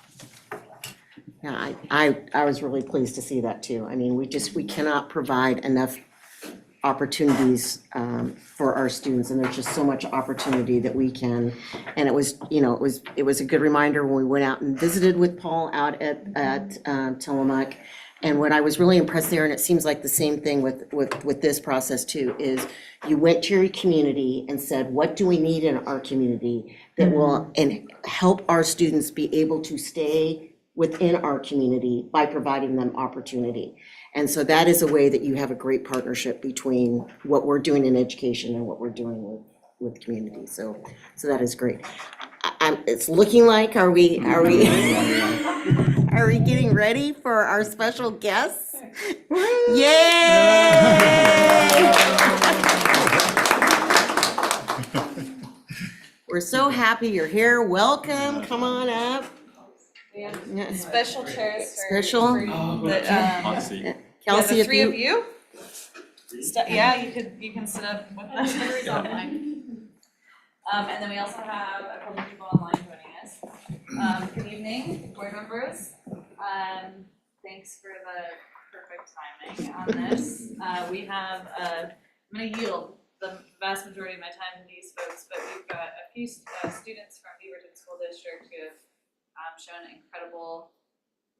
Yeah, I was really pleased to see that too. I mean, we cannot provide enough opportunities for our students, and there's just so much opportunity that we can. And it was a good reminder when we went out and visited with Paul out at Tillamook. And what I was really impressed there, and it seems like the same thing with this process too, is you went to your community and said, what do we need in our community that will and help our students be able to stay within our community by providing them opportunity. And so that is a way that you have a great partnership between what we're doing in education and what we're doing with community. So that is great. It's looking like, are we getting ready for our special guests? Yay! We're so happy you're here. Welcome, come on up. Special chairs for Special? for the, Kelsey, the if three of you, you. Yeah, you can sit up with us. Online. And then we also have a couple of people online joining us. Good evening, board members. Thanks for the perfect timing on this. We have, I'm gonna yield the vast majority of my time to these folks, but we've got a few students from Beaverton School District who have shown incredible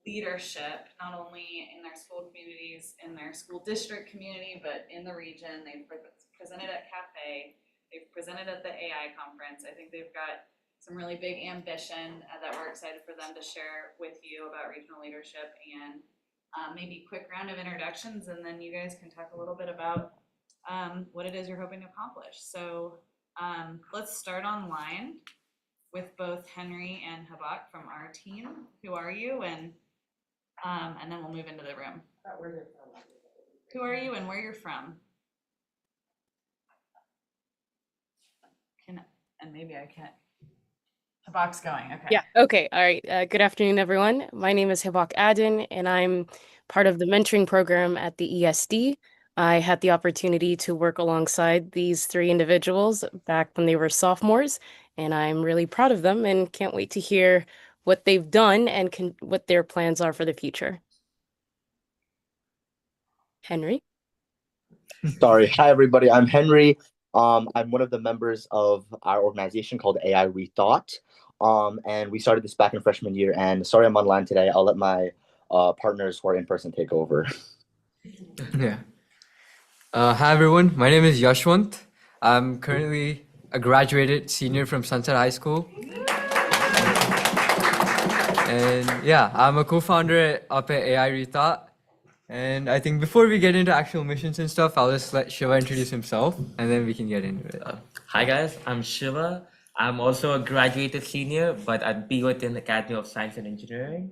leadership, not only in their school communities, in their school district community, but in the region. They've presented at CAFE, they've presented at the AI conference. I think they've got some really big ambition that we're excited for them to share with you about regional leadership, and maybe a quick round of introductions, and then you guys can talk a little bit about what it is you're hoping to accomplish. So Let's start online with both Henry and Habak from our team. Who are you? And then we'll move into the room. Who are you and where you're from? And maybe I can't. Habak's going. Okay. Yeah, okay. All right. Good afternoon, everyone. My name is Hibak Adin, and I'm part of the mentoring program at the ESD. I had the opportunity to work alongside these three individuals back when they were sophomores, and I'm really proud of them and can't wait to hear what they've done and what their plans are for the future. Henry? Sorry. Hi, everybody. I'm Henry. I'm one of the members of our organization called AI Rethought. And we started this back in freshman year. And sorry I'm online today. I'll let my partners who are in person take over. Yeah. Hi, everyone. My name is Yashwant. I'm currently a graduated senior from Sunset High School. And yeah, I'm a co-founder up at AI Rethought. And I think before we get into actual missions and stuff, I'll just let Shiva introduce himself and then we can get into it. Hi guys, I'm Shiva. I'm also a graduated senior, but at Beaverton Academy of Science and Engineering.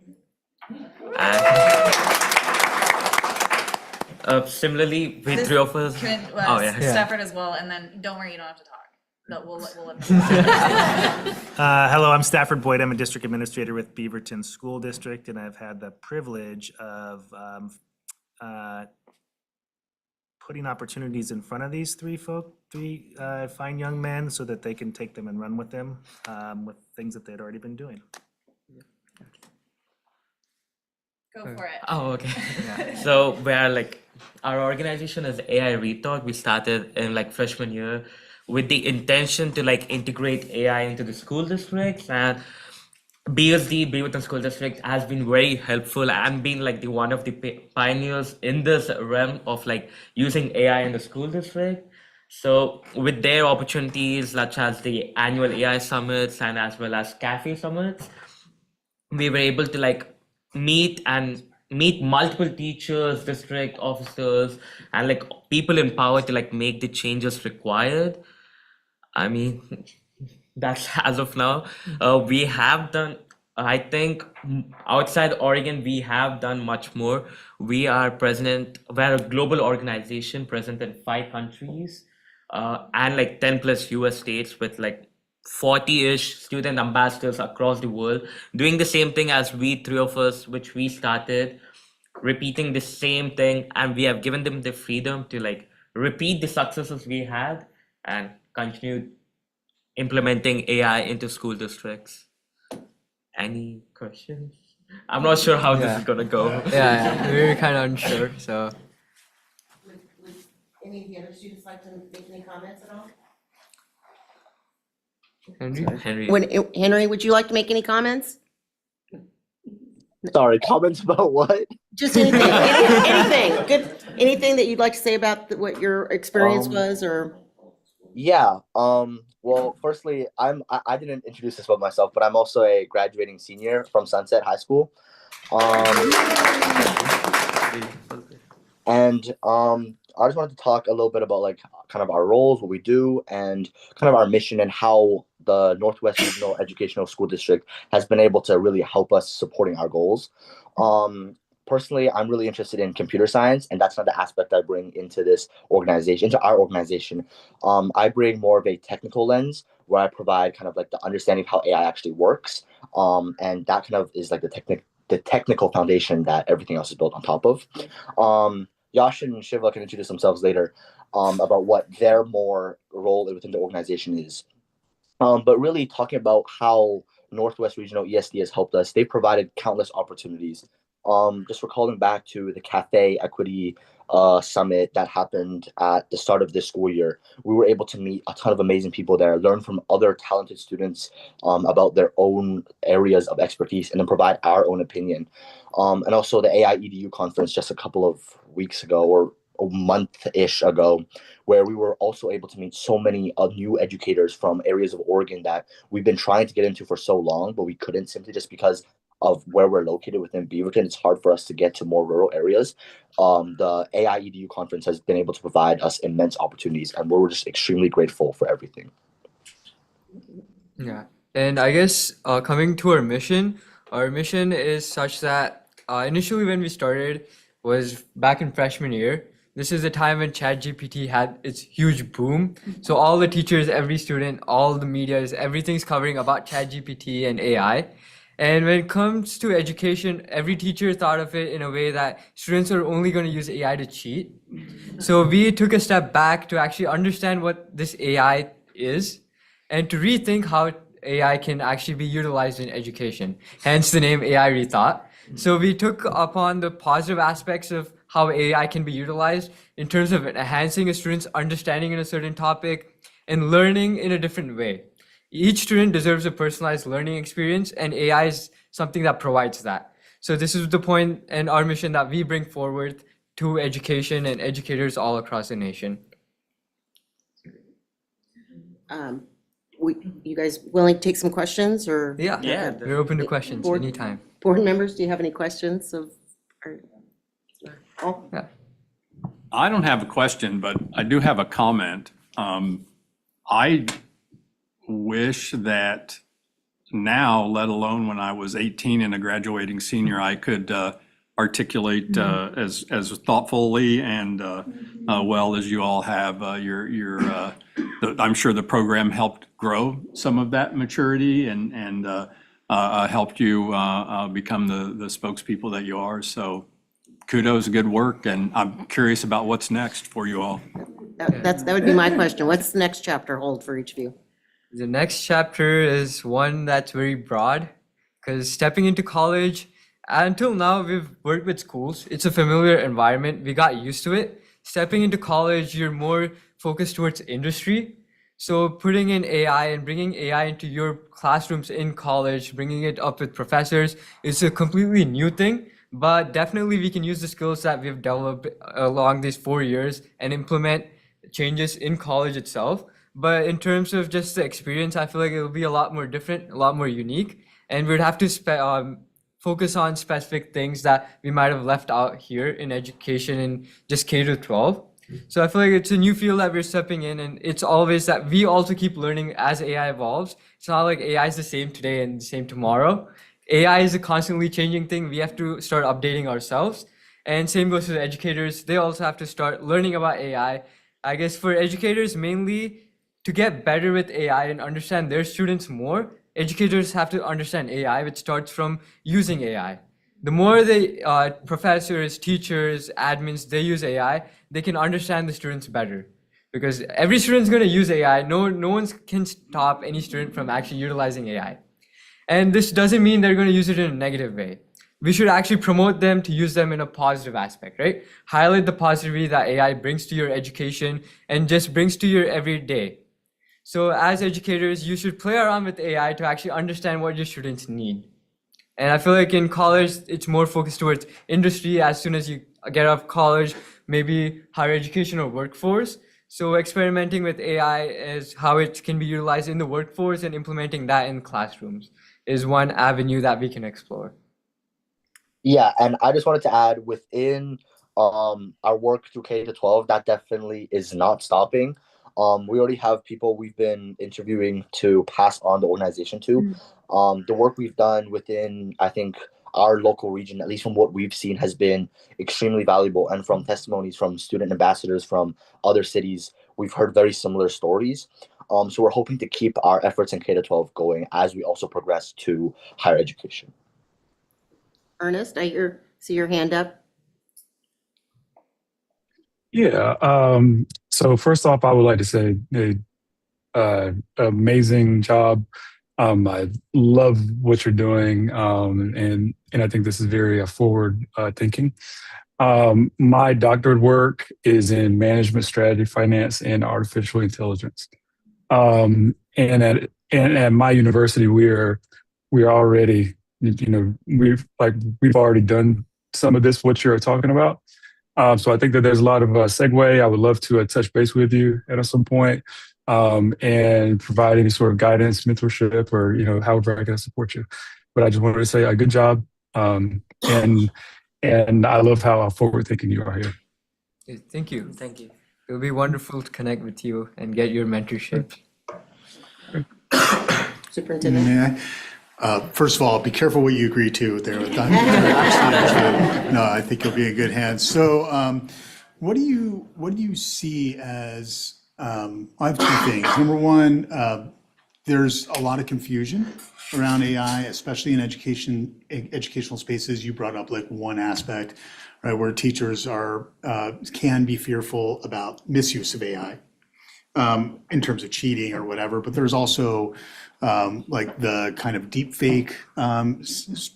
And similarly, we three of us. Stafford as well, and then don't worry, you don't have to talk. No, we'll let Hello, I'm Stafford Boyd. I'm a district administrator with Beaverton School District, and I've had the privilege of putting opportunities in front of these three fine young men so that they can take them and run with them with things that they'd already been doing. Go for it. Oh, okay. So our organization is AI Rethought. We started in freshman year with the intention to integrate AI into the school districts, and BSD, Beaverton School District, has been very helpful and been the one of the pioneers in this realm of using AI in the school district. So with their opportunities such as the annual AI summits and as well as cafe summits, we were able to meet multiple teachers, district officers, and people in power to make the changes required. I mean, that's as of now. We have done, I think, outside Oregon, we have done much more. We're a global organization present in 5 countries and 10 plus US states with 40-ish student ambassadors across the world doing the same thing as we three of us, which we started, repeating the same thing, and we have given them the freedom to repeat the successes we had and continue implementing AI into school districts. Any questions? I'm not sure how this is gonna go. Yeah, we were kind of unsure, so. Would any of the other students like to make any comments at all? Henry? Henry, would you like to make any comments? Sorry, comments about what? Just anything, anything, good, anything that you'd like to say about what your experience was, or? Yeah. Well, firstly, I didn't introduce this about myself, but I'm also a graduating senior from Sunset High School. And I just wanted to talk a little bit about kind of our roles, what we do, and kind of our mission and how the Northwest Regional Educational School District has been able to really help us supporting our goals. Personally, I'm really interested in computer science, and that's not the aspect I bring into this organization, into our organization. I bring more of a technical lens where I provide kind of the understanding of how AI actually works. And that kind of is the technical foundation that everything else is built on top of. Yash and Shiva can introduce themselves later about what their more role within the organization is. But really talking about how Northwest Regional ESD has helped us, they've provided countless opportunities. Just recalling back to the Cafe Equity Summit that happened at the start of this school year, we were able to meet a ton of amazing people there, learn from other talented students about their own areas of expertise, and then provide our own opinion. And also the AI EDU conference just a couple of weeks ago, or a month-ish ago, where we were also able to meet so many new educators from areas of Oregon that we've been trying to get into for so long, but we couldn't, simply just because of where we're located within Beaverton. It's hard for us to get to more rural areas. The AI EDU conference has been able to provide us immense opportunities, and we're just extremely grateful for everything. Yeah, and I guess coming to our mission is such that initially when we started was back in freshman year. This is the time when ChatGPT had its huge boom. So all the teachers, every student, all the medias, everything's covering about ChatGPT and AI. And when it comes to education, every teacher thought of it in a way that students are only going to use AI to cheat. So we took a step back to actually understand what this AI is and to rethink how AI can actually be utilized in education, hence the name AI Rethought. So we took upon the positive aspects of how AI can be utilized in terms of enhancing a student's understanding in a certain topic and learning in a different way. Each student deserves a personalized learning experience, and AI is something that provides that. So this is the point and our mission that we bring forward to education and educators all across the nation. You guys willing to take some questions or? Yeah, we're open to questions Board- anytime. Board members, do you have any questions of? Oh, Yeah. I don't have a question, but I do have a comment. I wish that now, let alone when I was 18 and a graduating senior, I could articulate as thoughtfully and well as you all have. I'm sure the program helped grow some of that maturity and helped you become the spokespeople that you are. So kudos, good work, and I'm curious about what's next for you all. that would be my question. What's the next chapter hold for each of you? The next chapter is one that's very broad because stepping into college, until now we've worked with schools. It's a familiar environment. We got used to it. Stepping into college, you're more focused towards industry. So putting in AI and bringing AI into your classrooms in college, bringing it up with professors is a completely new thing. But definitely we can use the skills that we've developed along these 4 years and implement changes in college itself. But in terms of just the experience, I feel like it'll be a lot more different, a lot more unique. And we'd have to focus on specific things that we might have left out here in education in just K to 12. So I feel like it's a new field that we're stepping in, and it's always that we also keep learning as AI evolves. It's not like AI is the same today and the same tomorrow. AI is a constantly changing thing. We have to start updating ourselves. And same goes to the educators. They also have to start learning about AI. I guess for educators, mainly to get better with AI and understand their students more, educators have to understand AI, which starts from using AI. The more the professors, teachers, admins, they use AI, they can understand the students better. Because every student's going to use AI. No one can stop any student from actually utilizing AI. And this doesn't mean they're going to use it in a negative way. We should actually promote them to use them in a positive aspect, right? Highlight the positivity that AI brings to your education and just brings to your everyday. So as educators, you should play around with AI to actually understand what your students need. And I feel like in college, it's more focused towards industry as soon as you get out of college, maybe higher education or workforce. So experimenting with AI is how it can be utilized in the workforce and implementing that in classrooms is one avenue that we can explore. Yeah, and I just wanted to add within our work through K to 12, that definitely is not stopping. We already have people we've been interviewing to pass on the organization to. The work we've done within, I think, our local region, at least from what we've seen, has been extremely valuable. And from testimonies from student ambassadors from other cities, we've heard very similar stories. So we're hoping to keep our efforts in K to 12 going as we also progress to higher education. Ernest, I see your hand up. Yeah. So first off, I would like to say, amazing job. I love what you're doing, and I think this is very forward thinking. My doctorate work is in management strategy, finance, and artificial intelligence. And at my university, we're already, we've already done some of this, what you're talking about. So I think that there's a lot of segue. I would love to touch base with you at some point and provide any sort of guidance, mentorship, or however I can support you. But I just wanted to say a good job, and I love how forward thinking you are here. Thank you. It'll be wonderful to connect with you and get your mentorship. Superintendent? May I? First of all, be careful what you agree to there with Dr. Actually, no, I think you'll be in good hands. So what do you see as, I have two things. Number one, there's a lot of confusion around AI, especially in educational spaces. You brought up like one aspect, right, where teachers can be fearful about misuse of AI in terms of cheating or whatever. But there's also like the kind of deep fake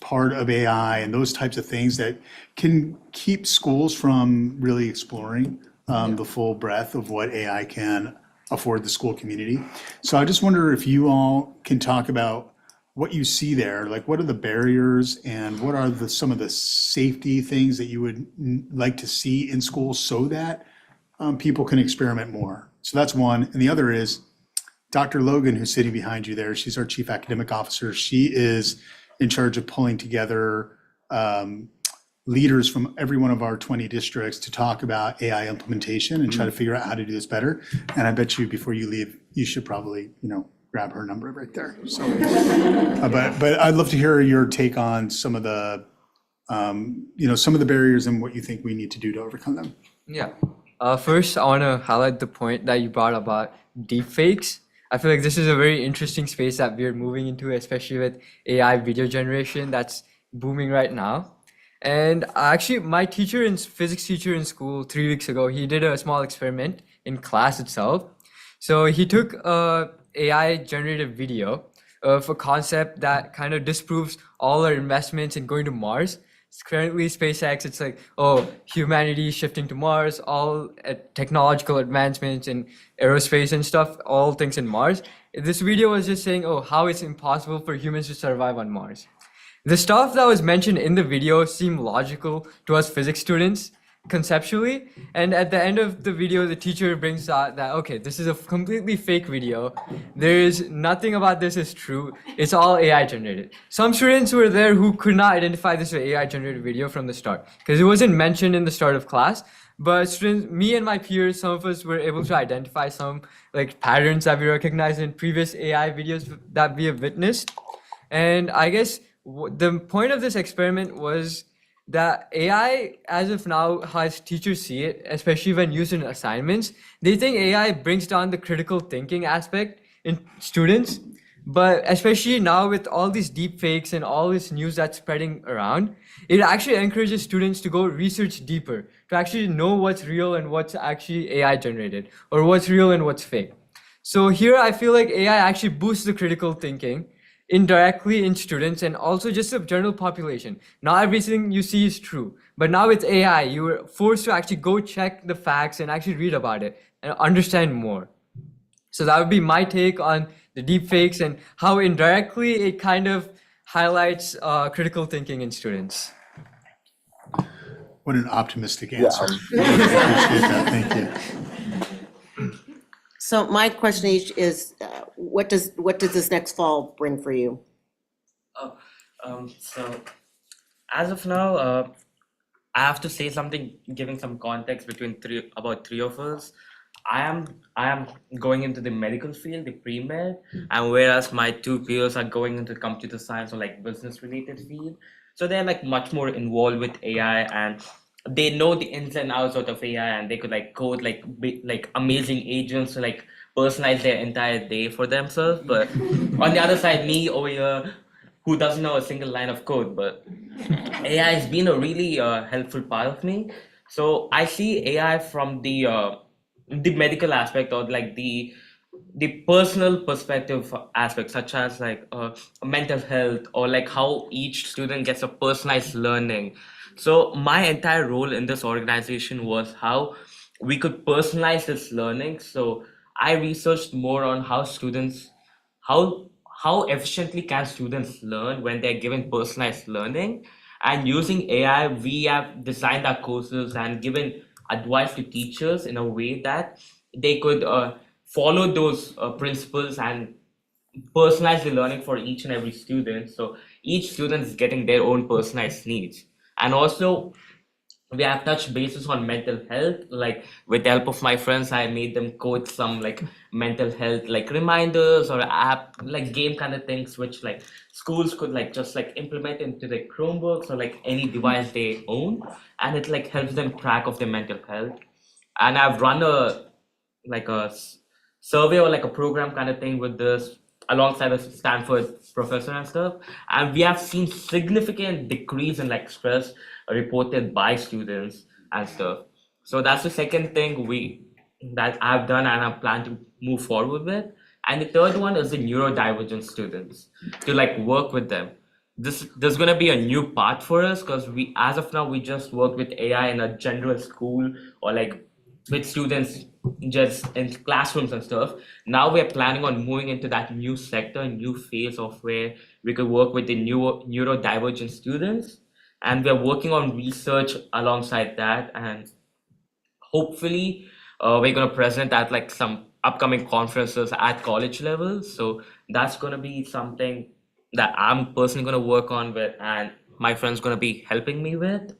part of AI and those types of things that can keep schools from really exploring the full breadth of what AI can afford the school community. So I just wonder if you all can talk about what you see there, like what are the barriers and what are some of the safety things that you would like to see in schools so that people can experiment more. So that's one. And the other is Dr. Logan, who's sitting behind you there. She's our Chief Academic Officer. She is in charge of pulling together leaders from every one of our 20 districts to talk about AI implementation and try to figure out how to do this better. And I bet you before you leave, you should probably, grab her number right there. So, but I'd love to hear your take on some of the, some of the barriers and what you think we need to do to overcome them. Yeah. First, I want to highlight the point that you brought about deepfakes. I feel like this is a very interesting space that we're moving into, especially with AI video generation that's booming right now. And actually, my physics teacher in school 3 weeks ago, he did a small experiment in class itself. So he took a AI generated video of a concept that kind of disproves all our investments in going to Mars. It's currently SpaceX, it's like, humanity shifting to Mars, all technological advancements in aerospace and stuff, all things in Mars. This video was just saying, how it's impossible for humans to survive on Mars. The stuff that was mentioned in the video seemed logical to us physics students conceptually. And at the end of the video, the teacher brings out that, okay, this is a completely fake video. There's nothing about this is true. It's all AI generated. Some students were there who could not identify this as an AI generated video from the start because it wasn't mentioned in the start of class. But students, me and my peers, some of us were able to identify some like patterns that we recognized in previous AI videos that we have witnessed. And I guess the point of this experiment was that AI, as of now, as teachers see it, especially when used in assignments, they think AI brings down the critical thinking aspect in students. But especially now with all these deep fakes and all this news that's spreading around, it actually encourages students to go research deeper, to actually know what's real and what's actually AI generated, or what's real and what's fake. So here I feel like AI actually boosts the critical thinking indirectly in students and also just the general population. Not everything you see is true, but now with AI, you are forced to actually go check the facts and actually read about it and understand more. So that would be my take on the deepfakes and how indirectly it kind of highlights critical thinking in students. What an optimistic answer. Yeah. Appreciate that. Thank you. So my question is, what does this next fall bring for you? So as of now, I have to say something, giving some context between about three of us. I am going into the medical field, the pre-med, and whereas my two peers are going into computer science or like business related field. So they're like much more involved with AI and they know the ins and outs out of AI and they could like code like amazing agents to like personalize their entire day for themselves. But on the other side, me over here, who doesn't know a single line of code, but AI has been a really helpful part of me. So I see AI from the medical aspect or like the personal perspective aspect, such as like mental health or like how each student gets a personalized learning. So my entire role in this organization was how we could personalize this learning. So I researched more on how students, how efficiently can students learn when they're given personalized learning. And using AI, we have designed our courses and given advice to teachers in a way that they could follow those principles and personalize the learning for each and every student. So each student is getting their own personalized needs. And also, we have touched bases on mental health. Like with the help of my friends, I made them code some like mental health like reminders or app like game kind of things, which like schools could like just like implement into their Chromebooks or like any device they own, and it like helps them track of their mental health. And I've run a survey or like a program kind of thing with this alongside a Stanford professor and stuff. And we have seen significant decrease in like stress reported by students and stuff. So that's the second thing that I've done and I plan to move forward with. And the third one is the neurodivergent students to like work with them. There's gonna be a new part for us because we as of now we just work with AI in a general school or like with students just in classrooms and stuff. Now we're planning on moving into that new sector, new phase of where we could work with the neurodivergent students. And we're working on research alongside that. And hopefully, we're going to present at like some upcoming conferences at college level. So that's going to be something that I'm personally going to work on with, and my friend's going to be helping me with.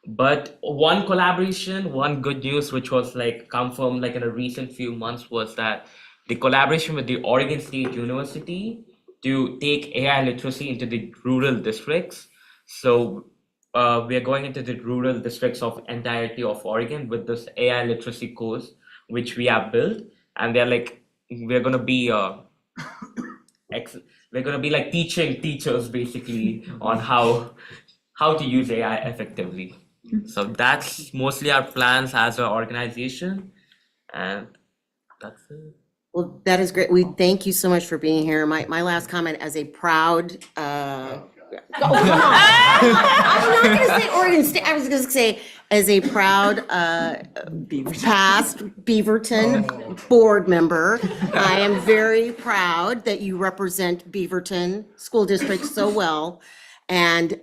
But one collaboration, one good news, which was like come from like in a recent few months, was that the collaboration with the Oregon State University to take AI literacy into the rural districts. So we are going into the rural districts of entirety of Oregon with this AI literacy course, which we have built, and we're gonna be we're gonna be like teaching teachers basically on how to use AI effectively. So that's mostly our plans as an organization, and that's it. Well, that is great. We thank you so much for being here. My last comment as a proud, oh, come on. I'm not gonna say Oregon State, I was gonna say, as a proud, past Beaverton board member, I am very proud that you represent Beaverton School District so well. And,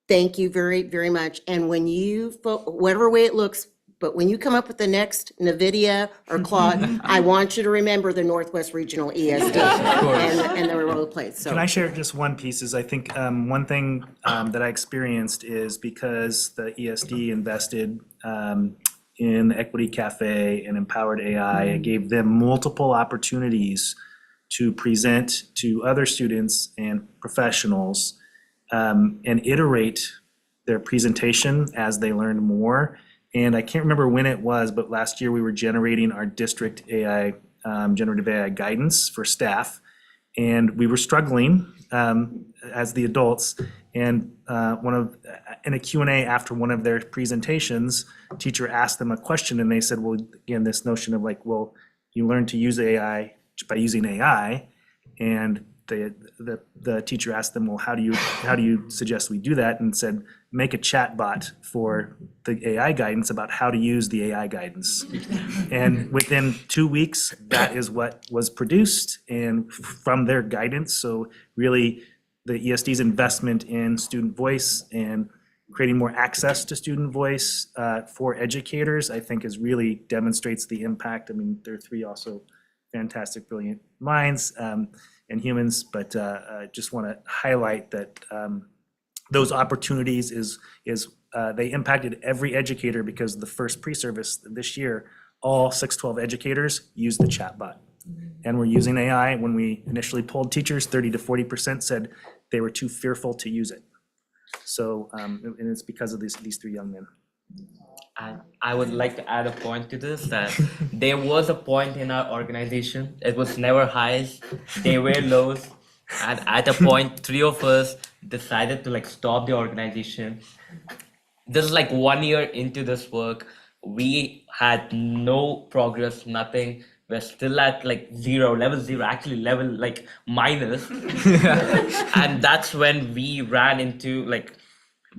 thank you very, very much. And when you, whatever way it looks, but when you come up with the next NVIDIA or Claude, I want you to remember the Northwest Regional ESD and the role it plays. So Can I share just one piece? Is I think one thing that I experienced is because the ESD invested in Equity Cafe and Empowered AI, it gave them multiple opportunities to present to other students and professionals and iterate their presentation as they learned more. And I can't remember when it was, but last year we were generating our district AI, generative AI guidance for staff. And we were struggling as the adults. And in a Q&A after one of their presentations, teacher asked them a question and they said, well, again, this notion of like, well, you learn to use AI by using AI. And the teacher asked them, well, how do you suggest we do that? And said, make a chat bot for the AI guidance about how to use the AI guidance. And within 2 weeks, that is what was produced and from their guidance. So really the ESD's investment in student voice and creating more access to student voice for educators, I think is really demonstrates the impact. I mean, there are three also fantastic, brilliant minds and humans, but just want to highlight that those opportunities they impacted every educator because the first pre-service this year, all 612 educators used the chatbot. And we're using AI. When we initially polled teachers, 30 to 40% said they were too fearful to use it. So, and it's because of these three young men. I would like to add a point to this, that there was a point in our organization, it was never highs, they were lows. And at a point, three of us decided to like stop the organization. This is like 1 year into this work. We had no progress, nothing. We're still at like level zero, actually level like minus. And that's when we ran into like,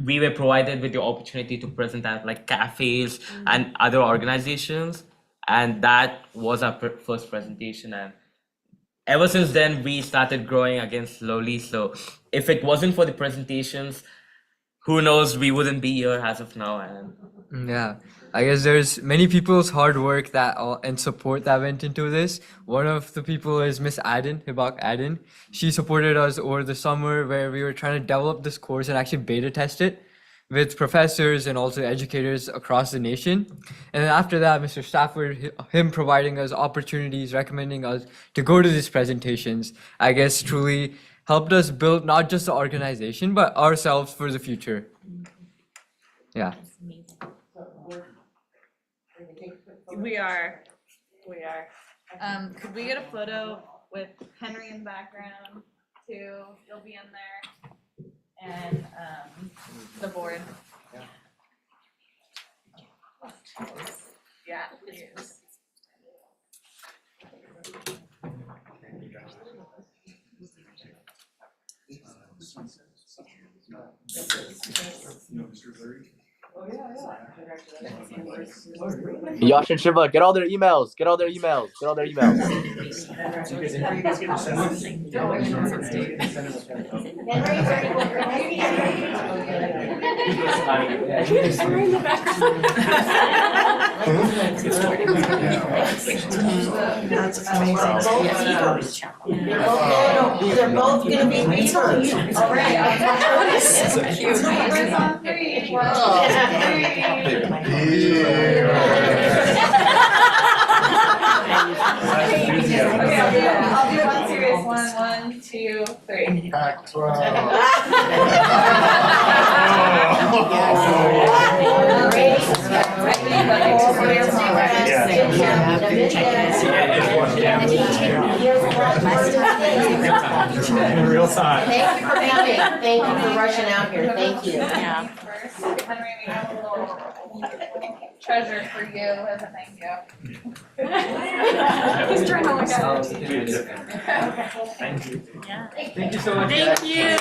we were provided with the opportunity to present at like cafes and other organizations. And that was our first presentation. And ever since then, we started growing again slowly. So if it wasn't for the presentations, who knows, we wouldn't be here as of now. And yeah, I guess there's many people's hard work and support that went into this. One of the people is Miss Aden, Hibak Aden. She supported us over the summer where we were trying to develop this course and actually beta test it. with professors and also educators across the nation. And then after that, Mr. Stafford, him providing us opportunities, recommending us to go to these presentations, I guess truly helped us build not just the organization, but ourselves for the future. Yeah. We are. Could we get a photo with Henry in the background too? You'll be in there. And the board. Yeah, please. Yash and Shiva, get all their emails. Get all their emails. Get all their emails. That's amazing. They're both gonna be beavers. All right. So I'll do one serious one. 1, 2, 3. In real time. Thank you for coming. Thank you for rushing out here. Thank you. Yeah. Henry, we have a little treasure for you as a thank you. He's trying to look at it. Thank you. Yeah. Thank you so much. Thank you.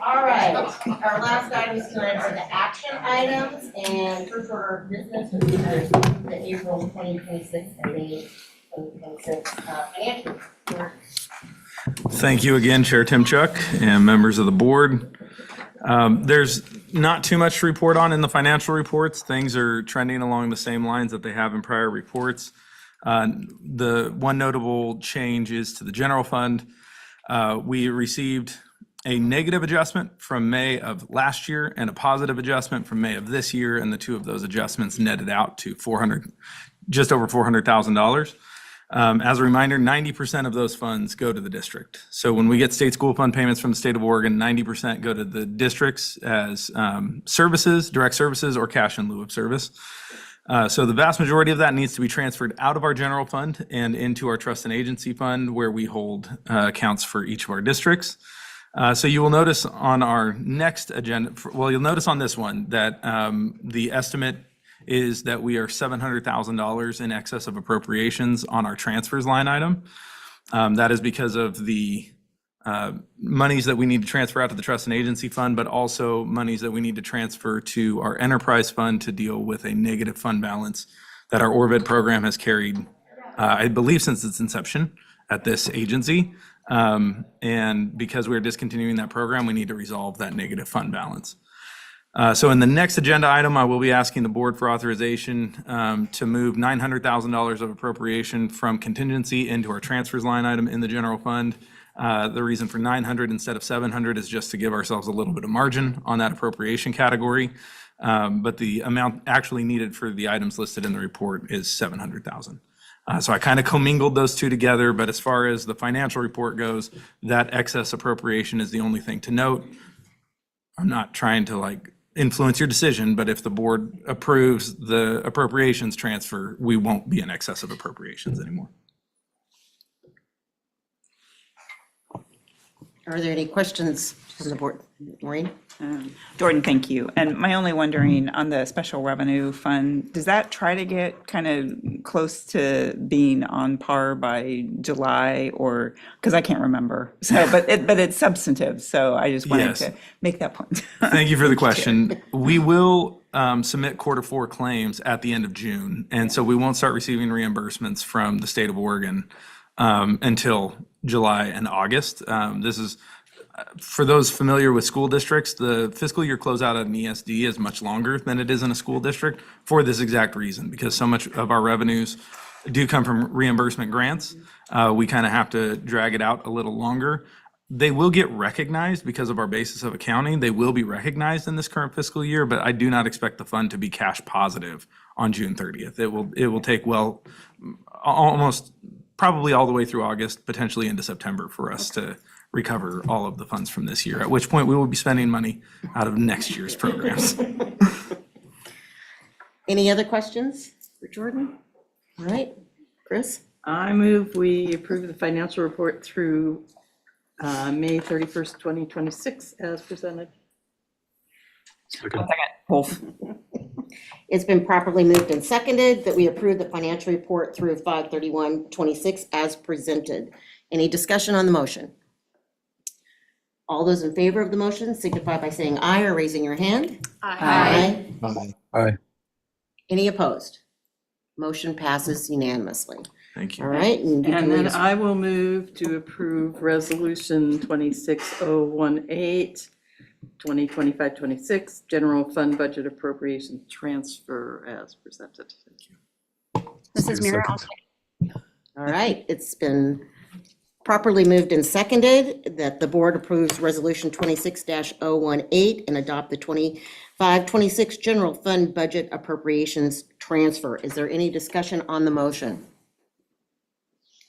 All right, our last item is tonight are the action items, and first order of business is the April 2026 and May 2026 financial report. Thank you again, Chair Timchuk and members of the board. There's not too much to report on in the financial reports. Things are trending along the same lines that they have in prior reports. The one notable change is to the general fund. We received a negative adjustment from May of last year and a positive adjustment from May of this year, and the two of those adjustments netted out to just over $400,000. As a reminder, 90% of those funds go to the district. So when we get state school fund payments from the state of Oregon, 90% go to the districts as services, direct services, or cash in lieu of service. So the vast majority of that needs to be transferred out of our general fund and into our trust and agency fund, where we hold accounts for each of our districts. So you will notice on our next agenda, you'll notice on this one that the estimate is that we are $700,000 in excess of appropriations on our transfers line item. That is because of the monies that we need to transfer out to the trust and agency fund, but also monies that we need to transfer to our enterprise fund to deal with a negative fund balance that our Orbit program has carried, I believe, since its inception at this agency. And because we're discontinuing that program, we need to resolve that negative fund balance. So in the next agenda item, I will be asking the board for authorization to move $900,000 of appropriation from contingency into our transfers line item in the general fund. The reason for 900 instead of 700 is just to give ourselves a little bit of margin on that appropriation category. But the amount actually needed for the items listed in the report is 700,000. So I kind of commingled those two together, but as far as the financial report goes, that excess appropriation is the only thing to note. I'm not trying to influence your decision, but if the board approves the appropriations transfer, we won't be in excess of appropriations anymore. Are there any questions from the board? Maureen? Jordan, thank you. And my only wondering on the special revenue fund, does that try to get kind of close to being on par by July, or, because I can't remember. So, but it's substantive. So I just wanted to make that point. Thank you for the question. We will submit Q4 claims at the end of June. And so we won't start receiving reimbursements from the state of Oregon until July and August. This is, for those familiar with school districts, the fiscal year closeout at an ESD is much longer than it is in a school district for this exact reason, because so much of our revenues do come from reimbursement grants. We kind of have to drag it out a little longer. They will get recognized because of our basis of accounting. They will be recognized in this current fiscal year, but I do not expect the fund to be cash positive on June 30th. It will take almost probably all the way through August, potentially into September for us to recover all of the funds from this year, at which point we will be spending money out of next year's programs. Any other questions for Jordan? All right, Chris? I move we approve the financial report through May 31st, 2026 as presented. Wolf. It's been properly moved and seconded that we approve the financial report through 5/31/26 as presented. Any discussion on the motion? All those in favor of the motion signify by saying aye or raising your hand. Aye. Aye. Any opposed? Motion passes unanimously. Thank you. All right. And you can And lead then us- I will move to approve Resolution 26018, 2025-26, General Fund Budget Appropriation Transfer as presented. Mrs. Mira, I'll All right, it's been properly moved and seconded that the board approves Resolution 26-018 and adopt the 25-26 General Fund Budget Appropriations Transfer. Is there any discussion on the motion?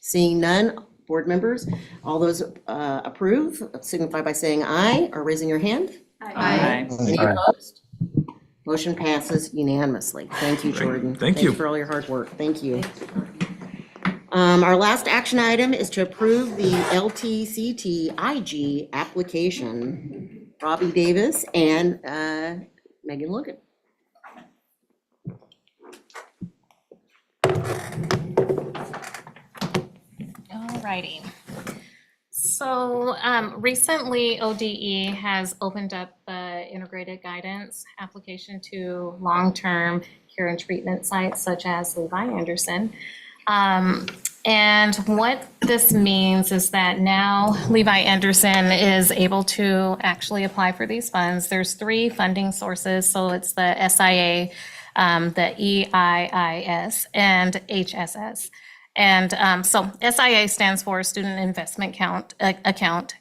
Seeing none, board members, all those approve, signify by saying aye or raising your hand. Aye. Any Aye. opposed? Motion passes unanimously. Thank you, Jordan. Thank you. Thanks for all your hard work. Thank you. Our last action item is to approve the LTCT IG application. Robbie Davis and Megan Logan. All righty. So recently, ODE has opened up the integrated guidance application to long-term care and treatment sites such as Levi Anderson. And what this means is that now Levi Anderson is able to actually apply for these funds. There's 3 funding sources, so it's the SIA, the EIIS, and HSS. And so SIA stands for Student Investment Account.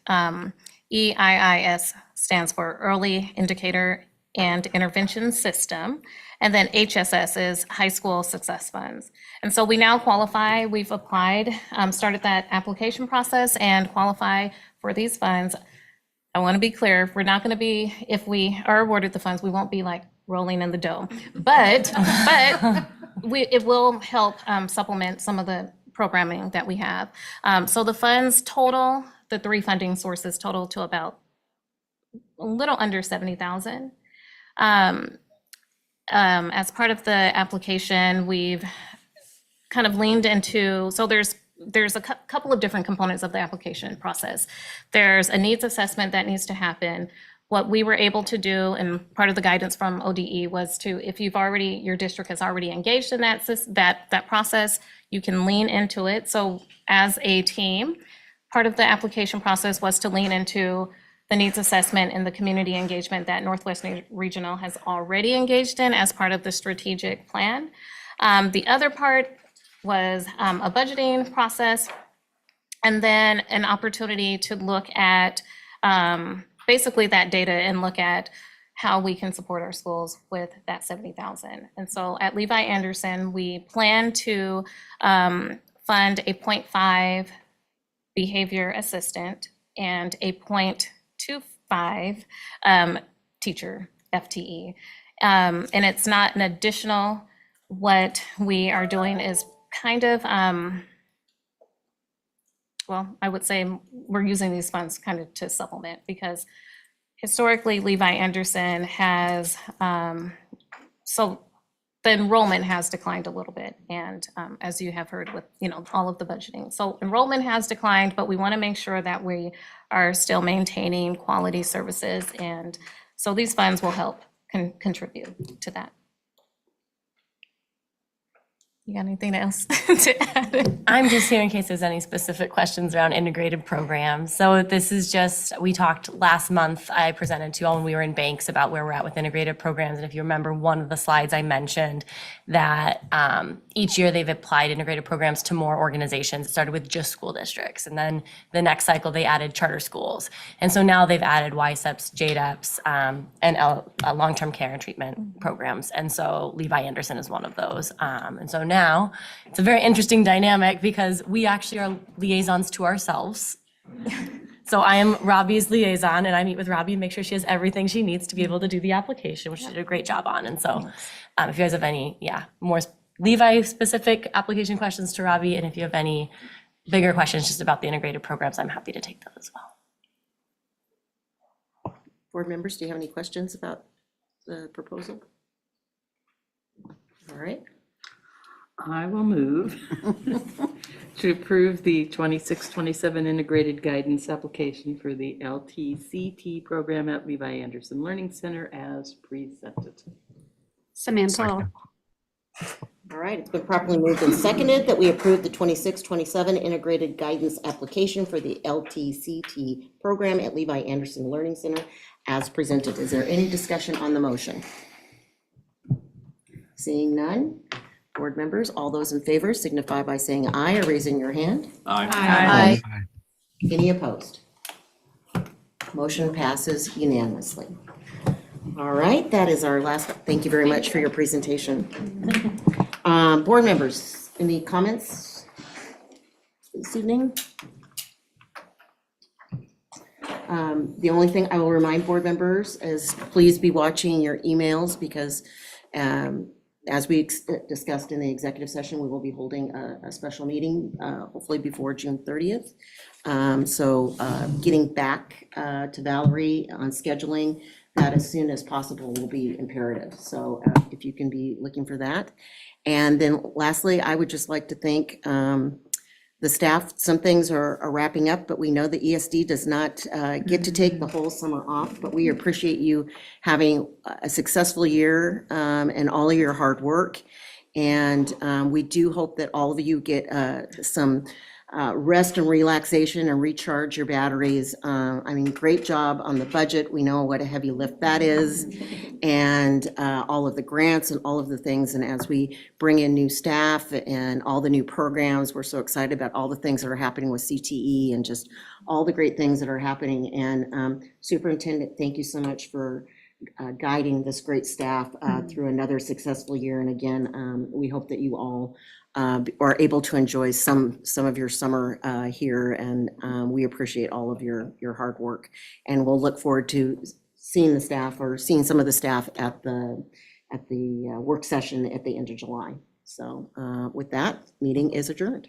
EIIS stands for Early Indicator and Intervention System. And then HSS is High School Success Funds. And so we now qualify, we've applied, started that application process and qualify for these funds. I want to be clear, we're not going to be, if we are awarded the funds, we won't be like rolling in the dough. But it will help supplement some of the programming that we have. So the funds total, the 3 funding sources total to about a little under 70,000. As part of the application, we've kind of leaned into, so there's a couple of different components of the application process. There's a needs assessment that needs to happen. What we were able to do, and part of the guidance from ODE was to, if your district has already engaged in that process, you can lean into it. So as a team, part of the application process was to lean into the needs assessment and the community engagement that Northwest Regional has already engaged in as part of the strategic plan. The other part was a budgeting process, and then an opportunity to look at basically that data and look at how we can support our schools with that 70,000. And so at Levi Anderson, we plan to fund a 0.5 behavior assistant and a 0.25 teacher FTE. And it's not an additional, what we are doing is kind of, well, I would say we're using these funds kind of to supplement, because historically Levi Anderson has, so the enrollment has declined a little bit. And as you have heard with, all of the budgeting. So enrollment has declined, but we want to make sure that we are still maintaining quality services. And so these funds will help contribute to that. You got anything else to add? I'm just here in case there's any specific questions around integrated programs. So this is just, we talked last month, I presented to you all when we were in banks about where we're at with integrated programs. And if you remember one of the slides, I mentioned that each year they've applied integrated programs to more organizations. It started with just school districts. And then the next cycle, they added charter schools. And so now they've added YSEPs, JDEPs, and long-term care and treatment programs. And so Levi Anderson is one of those. And so now it's a very interesting dynamic because we actually are liaisons to ourselves. So I am Robbie's liaison and I meet with Robbie and make sure she has everything she needs to be able to do the application, which she did a great job on. And so if you guys have any, more Levi specific application questions to Robbie, and if you have any bigger questions just about the integrated programs, I'm happy to take those as well. Board members, do you have any questions about the proposal? All right. I will move to approve the 26-27 integrated guidance application for the LTCT program at Levi Anderson Learning Center as presented. Samantha. All right, it's been properly moved and seconded that we approve the 26-27 integrated guidance application for the LTCT program at Levi Anderson Learning Center as presented. Is there any discussion on the motion? Seeing none. Board members, all those in favor signify by saying aye or raising your hand. Aye. Any opposed? Motion passes unanimously. All right, that is our last, thank you very much for your presentation. Board members, any comments this evening? The only thing I will remind board members is please be watching your emails because as we discussed in the executive session, we will be holding a special meeting, hopefully before June 30th. So getting back to Valerie on scheduling that as soon as possible will be imperative. So if you can be looking for that. And then lastly, I would just like to thank the staff. Some things are wrapping up, but we know the ESD does not get to take the whole summer off, but we appreciate you having a successful year and all of your hard work. And we do hope that all of you get some rest and relaxation and recharge your batteries. I mean, great job on the budget. We know what a heavy lift that is, and all of the grants and all of the things. And as we bring in new staff and all the new programs, we're so excited about all the things that are happening with CTE and just all the great things that are happening. And Superintendent, thank you so much for guiding this great staff through another successful year. And again, we hope that you all are able to enjoy some of your summer here, and we appreciate all of your hard work. And we'll look forward to seeing the staff or seeing some of the staff at the work session at the end of July. So with that, meeting is adjourned.